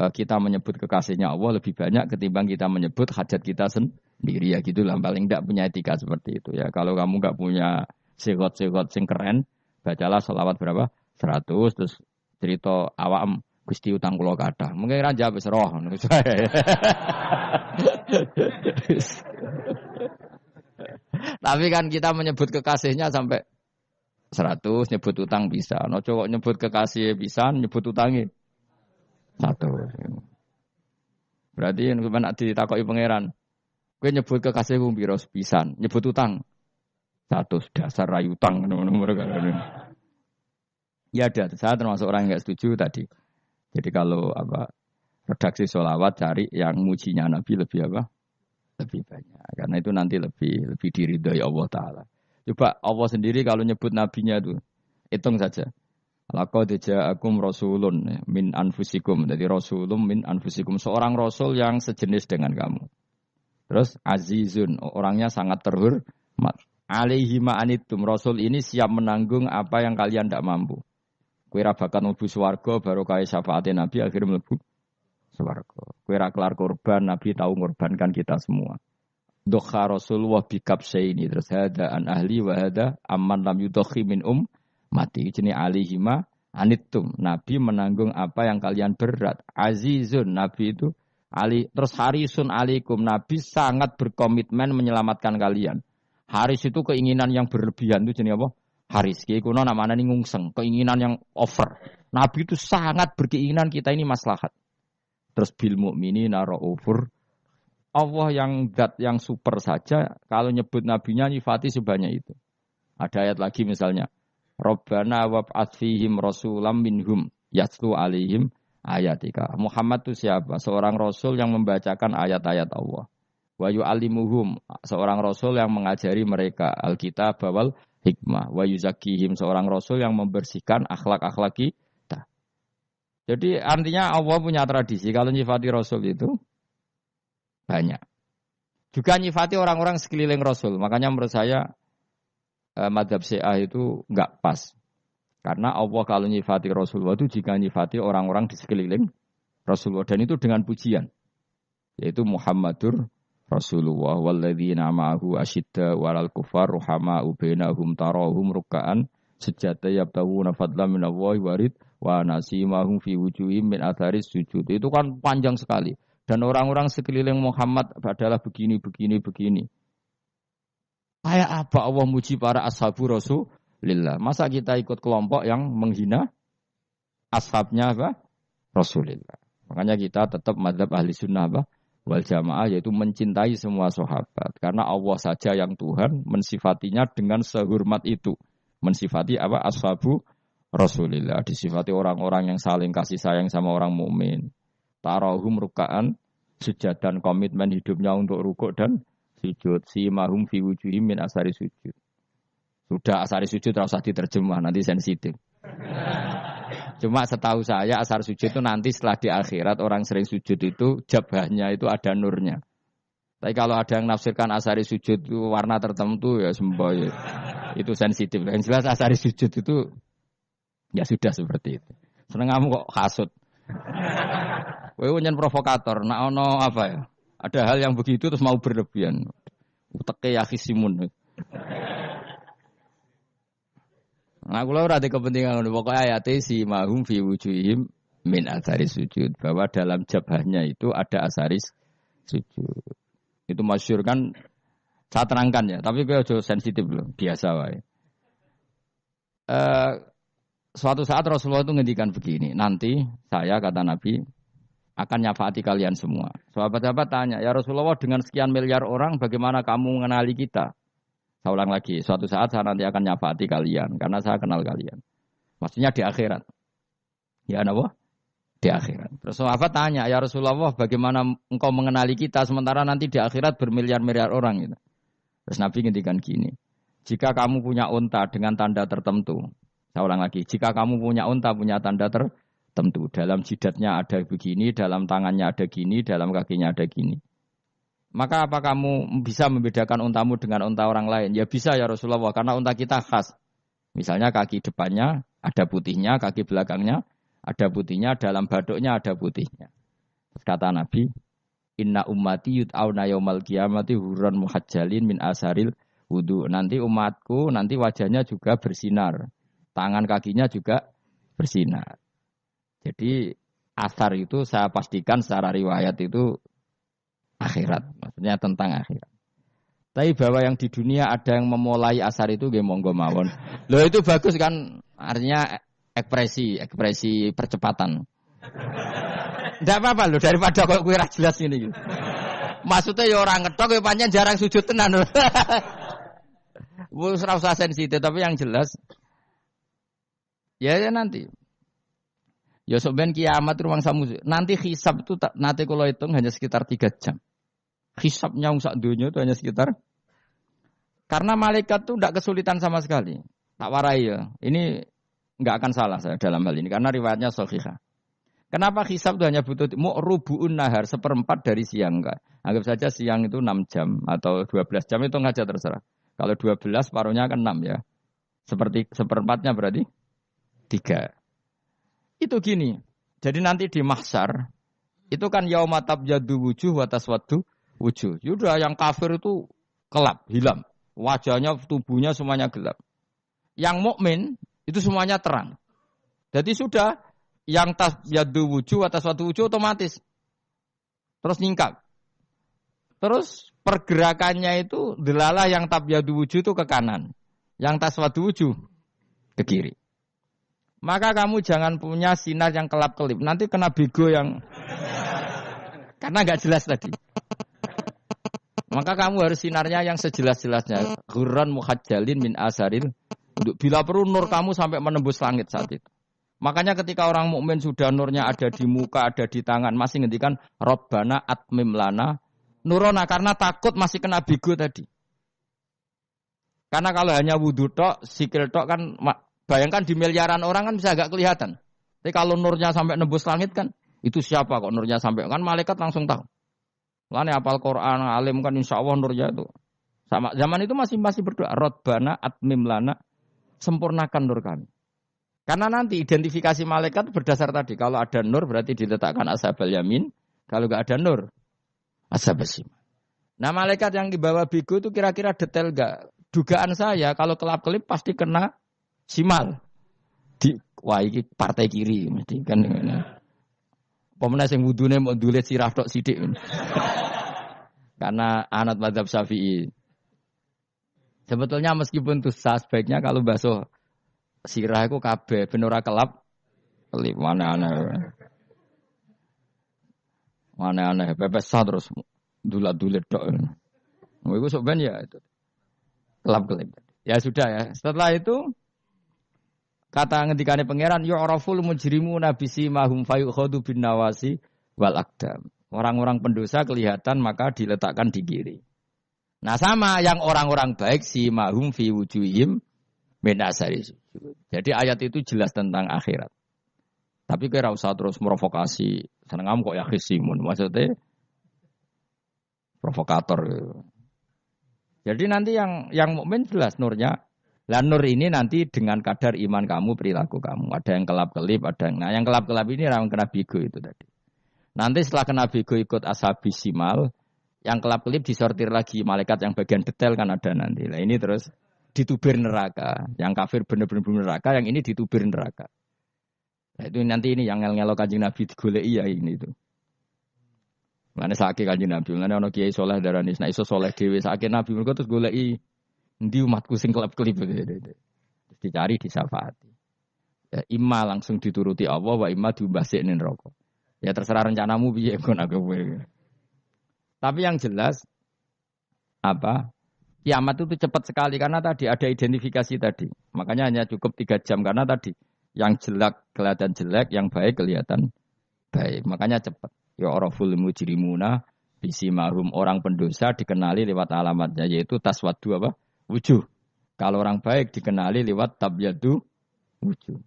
[SPEAKER 1] kita menyebut kekasihnya Allah lebih banyak ketimbang kita menyebut hajat kita sendiri ya gitulah, paling enggak punya etika seperti itu ya. Kalau kamu enggak punya segot-segot sing keren, bacalah sholawat berapa 100 terus cerita awam Gusti utang kula kathah. Mungkin ra jawab wis roh ngono saya. Tapi kan kita menyebut kekasihnya sampai 100, nyebut utang bisa. No cowok nyebut kekasih bisa, nyebut utangi 100. Berarti yen nek ditakoki pangeran, kowe nyebut kekasihmu piro pisan, nyebut utang 100 dasar ra utang ngono mereka. Ya ada, saya termasuk orang yang enggak setuju tadi. Jadi kalau redaksi sholawat cari yang mujinya Nabi lebih lebih banyak. Karena itu nanti lebih diridhoi Allah Taala. Coba Allah sendiri kalau nyebut nabinya itu hitung saja. Laqad ja'akum rasulun min anfusikum. Jadi rasulun min anfusikum, seorang rasul yang sejenis dengan kamu. Terus azizun, orangnya sangat terhormat. Alaihi ma'anitum, rasul ini siap menanggung apa yang kalian tidak mampu. Kowe ra bakat mlebu swarga baru kaya syafaate Nabi akhirnya mlebu swarga. Kowe ra kelar korban, Nabi tahu ngorbankan kita semua. Dokha Rasulullah bikabsaini terus hada an ahli wa hada amman lam yudokhi min mati. Jenenge alihima anittum. Nabi menanggung apa yang kalian berat. Azizun, Nabi itu ali terus harisun alaikum. Nabi sangat berkomitmen menyelamatkan kalian. Haris itu keinginan yang berlebihan itu jenenge apa? Haris, kiai kuno namanya ini ngungseng, keinginan yang over. Nabi itu sangat berkeinginan kita ini maslahat. Terus bil mukminina raufur. Allah yang zat yang super saja, kalau nyebut nabinya nyifati sebanyak itu. Ada ayat lagi misalnya, Rabbana wab'ats fihim rasulam minhum yatlu alaihim ayatika. Muhammad itu siapa? Seorang rasul yang membacakan ayat-ayat Allah. Wa yu'allimuhum, seorang rasul yang mengajari mereka Alkitab wal hikmah. Wa yuzakkihim, seorang rasul yang membersihkan akhlak-akhlak kita. Jadi artinya Allah punya tradisi kalau nyifati Rasul itu banyak. Juga nyifati orang-orang sekeliling Rasul. Makanya menurut saya madhab Syiah itu enggak pas. Karena Allah kalau nyifati Rasulullah itu jika nyifati orang-orang di sekeliling Rasulullah. Dan itu dengan pujian. Yaitu Muhammadur Rasulullah. Walladzina ma'ahu asyidda walal kufar ruhama'u bainahum tarahum ruka'an sejata yabtahuna fadlan minallahi warid wa nasimahum fi wujuhim min atharis sujud. Itu kan panjang sekali. Dan orang-orang sekeliling Muhammad adalah begini. Kayak apa Allah muji para ashabu Rasulillah? Masa kita ikut kelompok yang menghina ashabnya apa? Rasulillah. Makanya kita tetap mazhab ahli sunnah apa? Wal jamaah yaitu mencintai semua sahabat. Karena Allah saja yang Tuhan mensifatinya dengan sehormat itu. Mensifati apa? Ashabu Rasulillah. Disifati orang-orang yang saling kasih sayang sama orang mukmin. Tarahum ruka'an sujud dan komitmen hidupnya untuk rukuk dan sujud. Simahum fi wujuhim min asari sujud. Sudah asari sujud tidak usah diterjemah, nanti sensitif. Cuma setahu saya asar sujud itu nanti setelah di akhirat orang sering sujud itu jabahnya itu ada nurnya. Tapi kalau ada yang nafsirkan asari sujud itu warna tertentu ya semboy. Itu sensitif. Yang jelas asari sujud itu ya sudah seperti itu. Seneng kamu kok hasut. Kowe nyen provokator, nak ono apa ya? Ada hal yang begitu terus mau berlebihan. Uteke ya khisimun. Nah, kula ora ada kepentingan pokoknya ayat si mahum fi wujuhim min asaris sujud bahwa dalam jabahnya itu ada asaris sujud. Itu masyhur kan saya terangkan ya, tapi kowe aja sensitif loh, biasa wae. Suatu saat Rasulullah itu ngendikan begini, nanti saya kata Nabi akan nyafaati kalian semua. Sahabat-sahabat tanya, ya Rasulullah dengan sekian miliar orang bagaimana kamu mengenali kita? Saya ulang lagi, suatu saat saya nanti akan nyafaati kalian, karena saya kenal kalian. Maksudnya di akhirat. Ya apa? Di akhirat. Terus sahabat tanya, ya Rasulullah bagaimana engkau mengenali kita, sementara nanti di akhirat bermiliar-miliar orang. Gitu. Terus Nabi ngendikan gini, jika kamu punya unta dengan tanda tertentu, saya ulang lagi, jika kamu punya unta punya tanda tertentu, dalam jidatnya ada begini, dalam tangannya ada gini, dalam kakinya ada gini. Maka apa kamu bisa membedakan untamu dengan unta orang lain? Ya bisa ya Rasulullah, karena unta kita khas. Misalnya kaki depannya ada putihnya, kaki belakangnya ada putihnya, dalam baduknya ada putihnya. Terus kata Nabi, inna ummati yud'auna yaumal qiyamati hurran muhajjalin min asaril wudu. Nanti umatku, nanti wajahnya juga bersinar. Tangan kakinya juga bersinar. Jadi asar itu saya pastikan secara riwayat itu akhirat, maksudnya tentang akhirat. Tapi bahwa yang di dunia ada yang memulai asar itu nggih monggo mawon. Loh itu bagus kan, artinya ekspresi percepatan. Ndak apa-apa loh daripada kok kowe ra jelas ngene iki. Maksudnya ya orang ngetok ya pancen jarang sujud tenan. Wis ora usah sensitif tapi yang jelas ya nanti. Ya soben kiamat ruang samu. Nanti hisab itu nanti kalau hitung hanya sekitar 3 jam. Hisabnya sak dunia itu hanya sekitar. Karena malaikat itu tidak kesulitan sama sekali. Tak warai ya. Ini enggak akan salah saya dalam hal ini karena riwayatnya sahihah. Kenapa hisab itu hanya butuh rubu'un nahar, 1/4 dari siang enggak. Anggap saja siang itu 6 jam atau 12 jam itu aja terserah. Kalau 12 paruhnya kan 6 ya. Seperti 1/4-nya berarti 3. Itu gini. Jadi nanti di mahsyar itu kan yauma tabyaddu wujuh wa taswaddu wujuh. Yaudah yang kafir itu kelap, hilang. Wajahnya, tubuhnya semuanya gelap. Yang mukmin itu semuanya terang. Jadi sudah yang tabyaddu wujuh wa taswaddu wujuh otomatis terus nyingkap. Terus pergerakannya itu delalah yang tabyaddu wujuh itu ke kanan. Yang taswaddu wujuh ke kiri. Maka kamu jangan punya sinar yang kelap-kelip. Nanti kena bego yang karena nggak jelas tadi. Maka kamu harus sinarnya yang sejelas-jelasnya. Ghurran muhajjalin min asaril. Bila perlu nur kamu sampai menembus langit saat itu. Makanya ketika orang mukmin sudah nurnya ada di muka, ada di tangan, masih ngendikan Rabbana atmim lana nurona karena takut masih kena bego tadi. Karena kalau hanya wudu tok, sikil tok kan bayangkan di miliaran orang kan bisa agak kelihatan. Tapi kalau nurnya sampai nembus langit kan, itu siapa kok nurnya sampai? Kan malaikat langsung tahu. Lane apal Quran, alim kan insya Allah nurnya itu. Sama zaman itu masih berdoa, Rabbana atmim lana, sempurnakan nur kami. Karena nanti identifikasi malaikat berdasar tadi. Kalau ada nur berarti diletakkan ashabal yamin. Kalau enggak ada nur, ashabal shimal. Nah malaikat yang dibawa bigo itu kira-kira detail enggak? Dugaan saya kalau kelap-kelip pasti kena simal. Wah ini partai kiri mesti kan. Pemenang yang wudune mau dulet sirah tok sidik. Karena anut mazhab Syafi'i. Sebetulnya meskipun itu sah, sebaiknya kalau basuh sirah itu kabeh ben ora kelap mana aneh pepes sah terus dulat-dulet tok. Mau iku sok ben ya itu. Kelap-kelip. Ya sudah ya. Setelah itu kata ngendikane pangeran yu'raful mujrimuna bisimahum fayukhadu bin nawasi wal aqdam. Orang-orang pendosa kelihatan maka diletakkan di kiri. Nah sama yang orang-orang baik simahum fi wujuhim min asari sujud. Jadi ayat itu jelas tentang akhirat. Tapi kira usah terus provokasi. Seneng kamu kok ya khisimun. Maksudnya provokator. Jadi nanti yang mukmin jelas nurnya. Lah nur ini nanti dengan kadar iman kamu, perilaku kamu. Ada yang kelap-kelip, ada yang... Nah yang kelap-kelip ini orang kena bigo itu tadi. Nanti setelah kena bigo ikut ashabis simal, yang kelap-kelip disortir lagi. Malaikat yang bagian detail kan ada nanti. Nah ini terus ditubir neraka. Yang kafir benar-benar neraka, yang ini ditubir neraka. Nah itu nanti ini yang ngel-ngelo kanjeng Nabi digoleki ya ini itu. Mana sakit kanjeng Nabi, mana ono kiai soleh darani, nah iso soleh dewe sakit Nabi mereka terus goleki ndi umatku sing kelap-kelip gitu. Dicari disyafaati. Ya, imma langsung dituruti Allah, wa imma diumbasik ning neraka. Ya terserah rencanamu piye kon aku kowe. Tapi yang jelas apa? Kiamat itu cepat sekali karena tadi ada identifikasi tadi. Makanya hanya cukup 3 jam karena tadi yang jelek kelihatan jelek, yang baik kelihatan baik. Makanya cepat. Ya araful mujrimuna bisimahum, orang pendosa dikenali lewat alamatnya yaitu taswaddu apa? Wujuh. Kalau orang baik dikenali lewat tabyadu wujuh.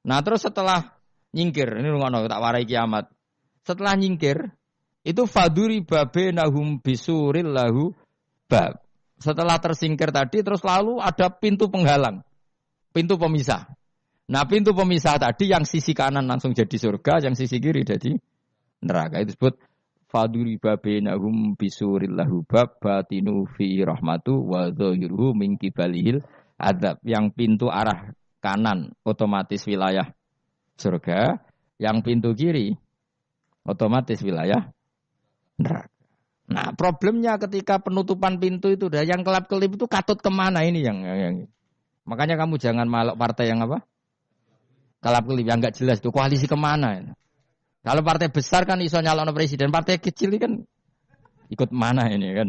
[SPEAKER 1] Nah, terus setelah nyingkir, ini ngono tak warai kiamat. Setelah nyingkir itu faduri babenahum bisuril lahu bab. Setelah tersingkir tadi terus lalu ada pintu penghalang. Pintu pemisah. Nah, pintu pemisah tadi yang sisi kanan langsung jadi surga, yang sisi kiri jadi neraka. Itu disebut faduri babenahum bisuril lahu bab batinu fi rahmatu wa dhahiruhu min kibalihil adzab. Yang pintu arah kanan otomatis wilayah surga, yang pintu kiri otomatis wilayah neraka. Nah, problemnya ketika penutupan pintu itu dah yang kelap-kelip itu katut kemana ini yang makanya kamu jangan malok partai yang apa? Kelap-kelip yang enggak jelas itu koalisi kemana? Kalau partai besar kan iso nyalon presiden, partai kecil ini kan ikut mana ini kan?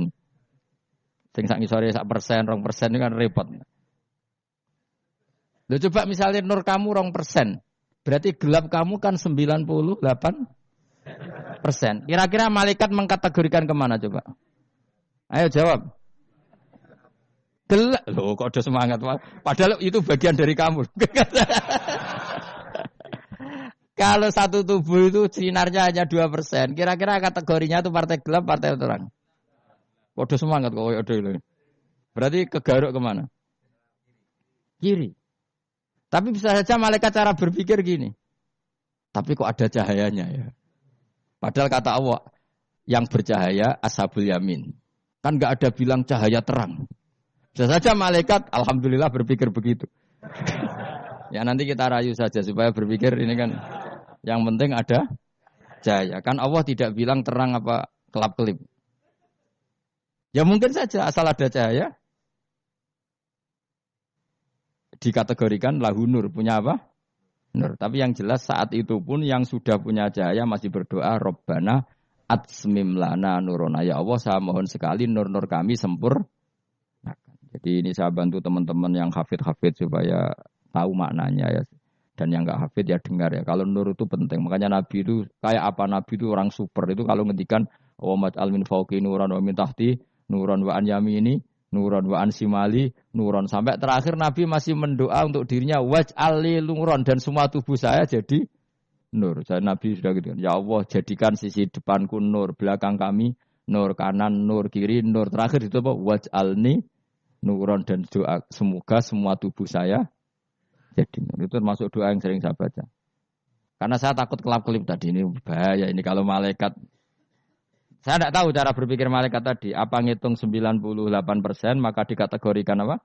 [SPEAKER 1] Sing sak ngisore 1%, 2% ini kan repot. Loh coba misalnya nur kamu 2%. Berarti gelap kamu kan 98%. Kira-kira malaikat mengkategorikan kemana coba? Ayo jawab. Gelap. Loh kok udah semangat. Padahal itu bagian dari kamu. Kalau satu tubuh itu sinarnya hanya 2%. Kira-kira kategorinya itu partai gelap, partai terang. Kok udah semangat kok. Berarti kegaruk kemana? Kiri. Tapi bisa saja malaikat cara berpikir gini. Tapi kok ada cahayanya ya. Padahal kata Allah, yang bercahaya ashabul yamin. Kan enggak ada bilang cahaya terang. Bisa saja malaikat alhamdulillah berpikir begitu. Ya nanti kita rayu saja supaya berpikir ini kan yang penting ada cahaya. Kan Allah tidak bilang terang apa kelap-kelip. Ya mungkin saja asal ada cahaya dikategorikan lahu nur, punya apa? Nur. Tapi yang jelas saat itu pun yang sudah punya cahaya masih berdoa Rabbana atsmim lana nurona. Ya Allah saya mohon sekali nur-nur kami sempurnakan. Jadi ini saya bantu teman-teman yang hafid-hafid supaya tahu maknanya ya. Dan yang enggak hafid ya dengar ya. Kalau nur itu penting. Makanya Nabi itu kayak apa? Nabi itu orang super. Itu kalau ngendikan wa maj'al min fawqi nuran wa min tahti nuran wa an yamini nuron wa ansimali nuron sampai terakhir Nabi masih mendoa untuk dirinya waj'al li nuron dan semua tubuh saya jadi nur. Saya Nabi sudah gitu kan. Ya Allah, jadikan sisi depanku nur, belakang kami nur, kanan nur, kiri nur. Terakhir itu apa? Waj'alni nuron, dan doa semoga semua tubuh saya jadi nur. Itu termasuk doa yang sering saya baca. Karena saya takut kelap-kelip tadi, ini bahaya ini kalau malaikat. Saya tidak tahu cara berpikir malaikat tadi. Apa ngitung 98% maka dikategorikan apa?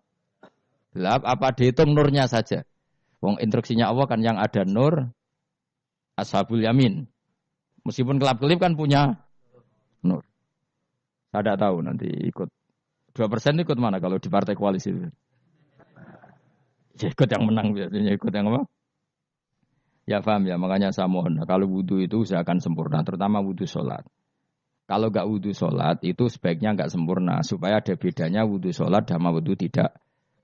[SPEAKER 1] Gelap. Apa dihitung nurnya saja? Wong instruksinya Allah kan yang ada nur, ashabul yamin. Meskipun kelap-kelip kan punya nur. Saya tidak tahu nanti ikut. 2% ikut mana kalau di partai koalisi itu? Ya ikut yang menang biasanya, ikut yang apa? Ya paham ya, makanya saya mohon. Kalau wudhu itu usahakan sempurna, terutama wudhu sholat. Kalau nggak wudhu sholat itu sebaiknya nggak sempurna, supaya ada bedanya wudhu sholat sama wudhu tidak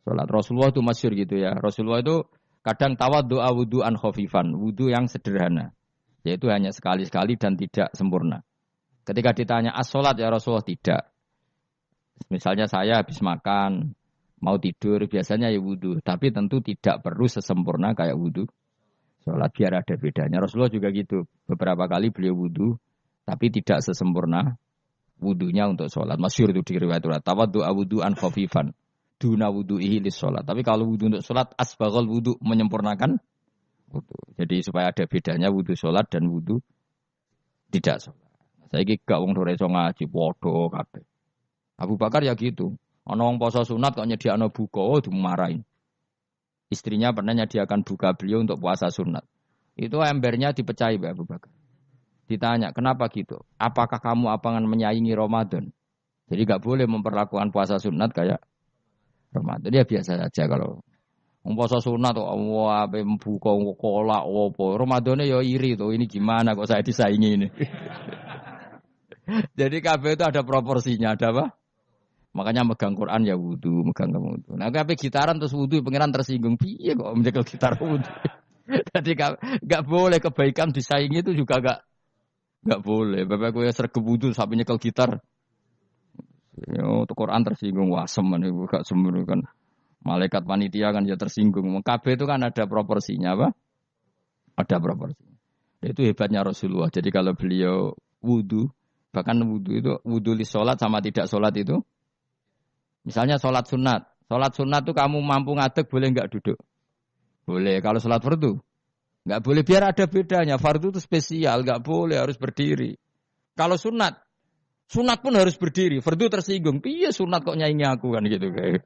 [SPEAKER 1] sholat. Rasulullah itu masyhur gitu ya. Rasulullah itu kadang tawaddu'a wudhu'an khafifan, wudhu yang sederhana, yaitu hanya sekali-sekali dan tidak sempurna. Ketika ditanya as-sholat ya Rasulullah, tidak. Misalnya saya habis makan, mau tidur, biasanya ya wudhu. Tapi tentu tidak perlu sesempurna kayak wudhu sholat, biar ada bedanya. Rasulullah juga gitu. Beberapa kali beliau wudhu, tapi tidak sesempurna wudhunya untuk sholat. Masyhur itu di riwayat itu. Tawaddu'a wudhu'an khafifan, duna wudhu'ihi lis sholat. Tapi kalau wudhu untuk sholat, asbaghal wudhu, menyempurnakan wudhu. Jadi supaya ada bedanya wudhu sholat dan wudhu tidak sholat. Saya gak wong ora iso ngaji padha kabeh. Abu Bakar ya gitu. Ana wong poso sunat kok nyediakno buka, dimarahin. Istrinya pernah nyediakan buka beliau untuk puasa sunat. Itu embernya dipecahi Mbak Abu Bakar. Ditanya, kenapa gitu? Apakah kamu akan menyaingi Ramadan? Jadi gak boleh memperlakukan puasa sunat kayak Ramadan. Ya biasa saja kalau puasa sunat kok wah ape buka kolak opo. Ramadane ya iri tuh. Ini gimana kok saya disaingi ini? Jadi kabeh itu ada proporsinya, ada apa? Makanya megang Quran ya wudu, megang wudu. Nah, kabeh gitaran terus wudu, pangeran tersinggung. Piye kok menjegal gitar wudu? Jadi enggak boleh kebaikan disaingi itu juga enggak boleh. Bapak gue sregep wudu sampai nyekel gitar. Yo, untuk Quran tersinggung, wah semen itu gak sembrono kan. Malaikat panitia kan ya tersinggung. Kabeh itu kan ada proporsinya apa? Ada proporsinya. Itu hebatnya Rasulullah. Jadi kalau beliau wudu, bahkan wudu itu wudu li sholat sama tidak sholat itu. Misalnya sholat sunat. Sholat sunat itu kamu mampu ngadeg boleh enggak duduk? Boleh. Kalau sholat fardu enggak boleh, biar ada bedanya. Fardu itu spesial, enggak boleh, harus berdiri. Kalau sunat pun harus berdiri. Fardu tersinggung. Piye sunat kok nyaingi aku kan gitu kayak.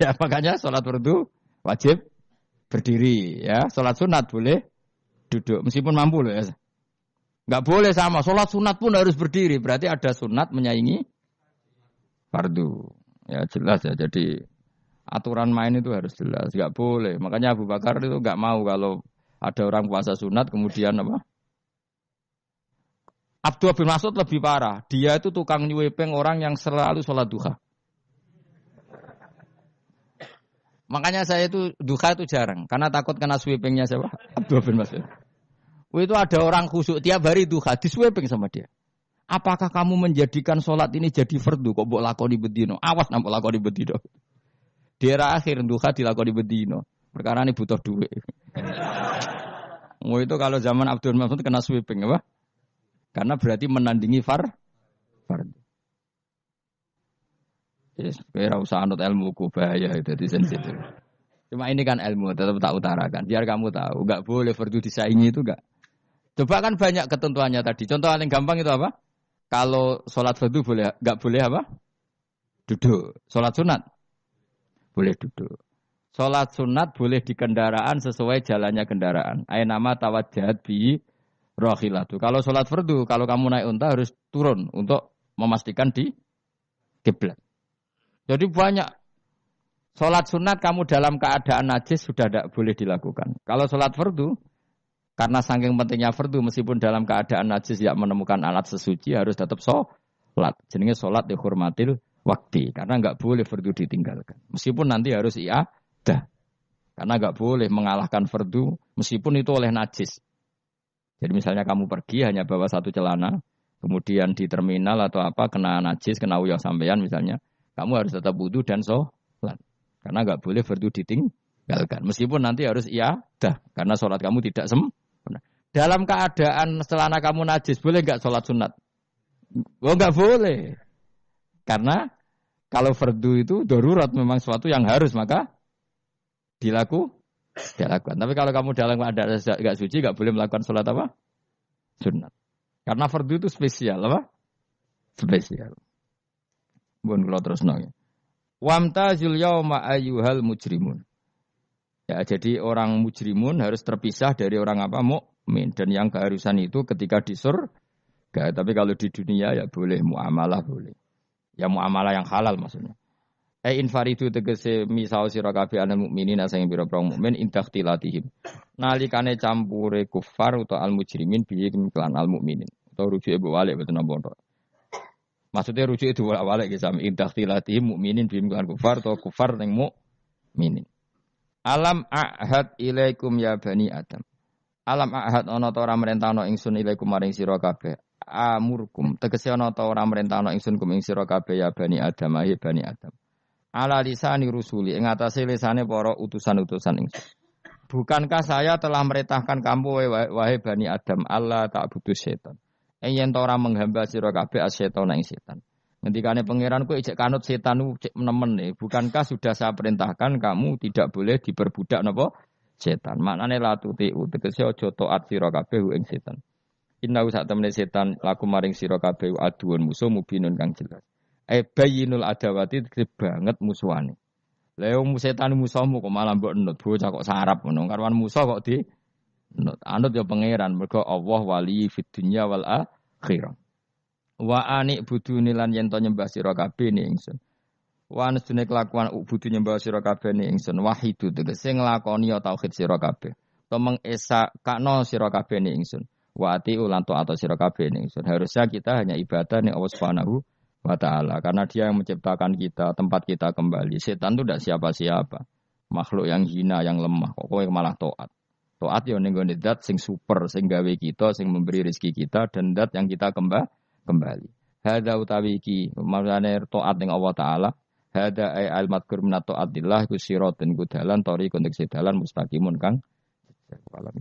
[SPEAKER 1] Ya makanya sholat fardu wajib berdiri ya. Sholat sunat boleh duduk meskipun mampu loh ya. Enggak boleh sama. Sholat sunat pun harus berdiri. Berarti ada sunat menyaingi fardu. Ya jelas ya. Jadi aturan main itu harus jelas. Enggak boleh. Makanya Abu Bakar itu enggak mau kalau ada orang puasa sunat kemudian apa? Abdullah bin Mas'ud lebih parah. Dia itu tukang nyuwepeng orang yang selalu sholat duha. Makanya saya itu duha itu jarang. Karena takut kena sweepingnya siapa? Abdullah bin Mas'ud. Itu ada orang khusyuk tiap hari duha disweeping sama dia. Apakah kamu menjadikan sholat ini jadi fardu? Kok mbok lakoni bedino? Awas nak mbok lakoni bedino. Di era akhir duha dilakoni bedino. Perkara ini butuh duit. Itu kalau zaman Abdul Mas'ud kena sweeping apa? Karena berarti menandingi fardu. Yes, kira usah anut ilmuku bahaya itu di sensitif. Cuma ini kan ilmu tetap tak utarakan. Biar kamu tahu, enggak boleh fardu disaingi itu enggak. Coba kan banyak ketentuannya tadi. Contoh paling gampang itu apa? Kalau sholat fardu boleh, enggak boleh apa? Duduk. Sholat sunat boleh duduk. Sholat sunat boleh di kendaraan sesuai jalannya kendaraan. Ainama tawajjahat bi rohilatu. Kalau sholat fardu, kalau kamu naik unta harus turun untuk memastikan di kiblat. Jadi banyak sholat sunat kamu dalam keadaan najis sudah tidak boleh dilakukan. Kalau sholat fardu, karena saking pentingnya fardu, meskipun dalam keadaan najis tidak menemukan alat sesuci, harus tetap sholat. Jenenge sholat dihormatil waktu. Karena enggak boleh fardu ditinggalkan. Meskipun nanti harus iadah. Karena enggak boleh mengalahkan fardu, meskipun itu oleh najis. Jadi misalnya kamu pergi hanya bawa satu celana, kemudian di terminal atau apa, kena najis, kena uyah sampean misalnya, kamu harus tetap wudu dan sholat. Karena enggak boleh fardu ditinggalkan. Meskipun nanti harus iadah. Karena sholat kamu tidak sempurna. Dalam keadaan celana kamu najis, boleh enggak sholat sunat? Oh, enggak boleh. Karena kalau fardu itu darurat memang suatu yang harus, maka dilakukan. Tapi kalau kamu dalam keadaan enggak suci, enggak boleh melakukan sholat apa? Sunat. Karena fardu itu spesial, apa? Spesial. Bun kalau terus nanya. Wamtazul yauma ayyuhal mujrimun. Ya, jadi orang mujrimun harus terpisah dari orang apa? Mukmin. Dan yang keharusan itu ketika di surga. Tapi kalau di dunia ya boleh muamalah boleh. Ya muamalah yang halal maksudnya. Infaridu tegese misal sira kabeh ana mukminin asing pira-pira mukmin intakhtilatihim. Nalikane campure kufar utawa al mujrimin bihi kelan al mukminin. Utawa rujuke mbok walik boten napa. Maksudnya rujuke diwalik ge sami intakhtilatihim mukminin bihi kelan kufar utawa kufar ning mukminin. Alam ahad ilaikum ya bani Adam. Alam ahad ana ta ora merentano ingsun ilaikum maring sira kabeh. Amurkum tegese ana ta ora merentano ingsun kum ing sira kabeh ya bani Adam ahi bani Adam. Ala lisani rusuli ing atase lisane para utusan-utusan ingsun. Bukankah saya telah merintahkan kamu wahai bani Adam Allah ta'budu setan. Yen ta ora menghamba sira kabeh as-setan ing setan. Ngendikane pangeran kowe ijek kanut setan cek nemen nih. Bukankah sudah saya perintahkan kamu tidak boleh diperbudak napa setan. Maknane la tutiu tegese aja taat sira kabeh ing setan. Inna sak temene setan laku maring sira kabeh aduun musuh mubinun kang jelas. Bayinul adawati banget musuhane. Lah wong setan musuhmu kok malah mbok enut bocah kok sarap ngono. Karwan musuh kok di enut. Anut ya pangeran mergo Allah wali fid dunya wal akhirah. Wa anik budune lan yen to nyembah sira kabeh ni ingsun. Wa anestune kelakuan budu nyembah sira kabeh ni ingsun wahidu tegese nglakoni ya tauhid sira kabeh. To mengesa kakno sira kabeh ni ingsun. Wa ati ulan to atau sira kabeh ni ingsun. Harusnya kita hanya ibadah ning Allah Subhanahu wa taala karena dia yang menciptakan kita, tempat kita kembali. Setan itu tidak siapa-siapa. Makhluk yang hina, yang lemah. Kok kowe malah taat. Taat ya ning gone zat sing super, sing gawe kita, sing memberi rezeki kita dan zat yang kita kembali. Hadza utawi iki marane taat ning Allah taala. Hadza ai al madkur min taatillah ku siratun ku dalan tariqun dalan mustaqimun kang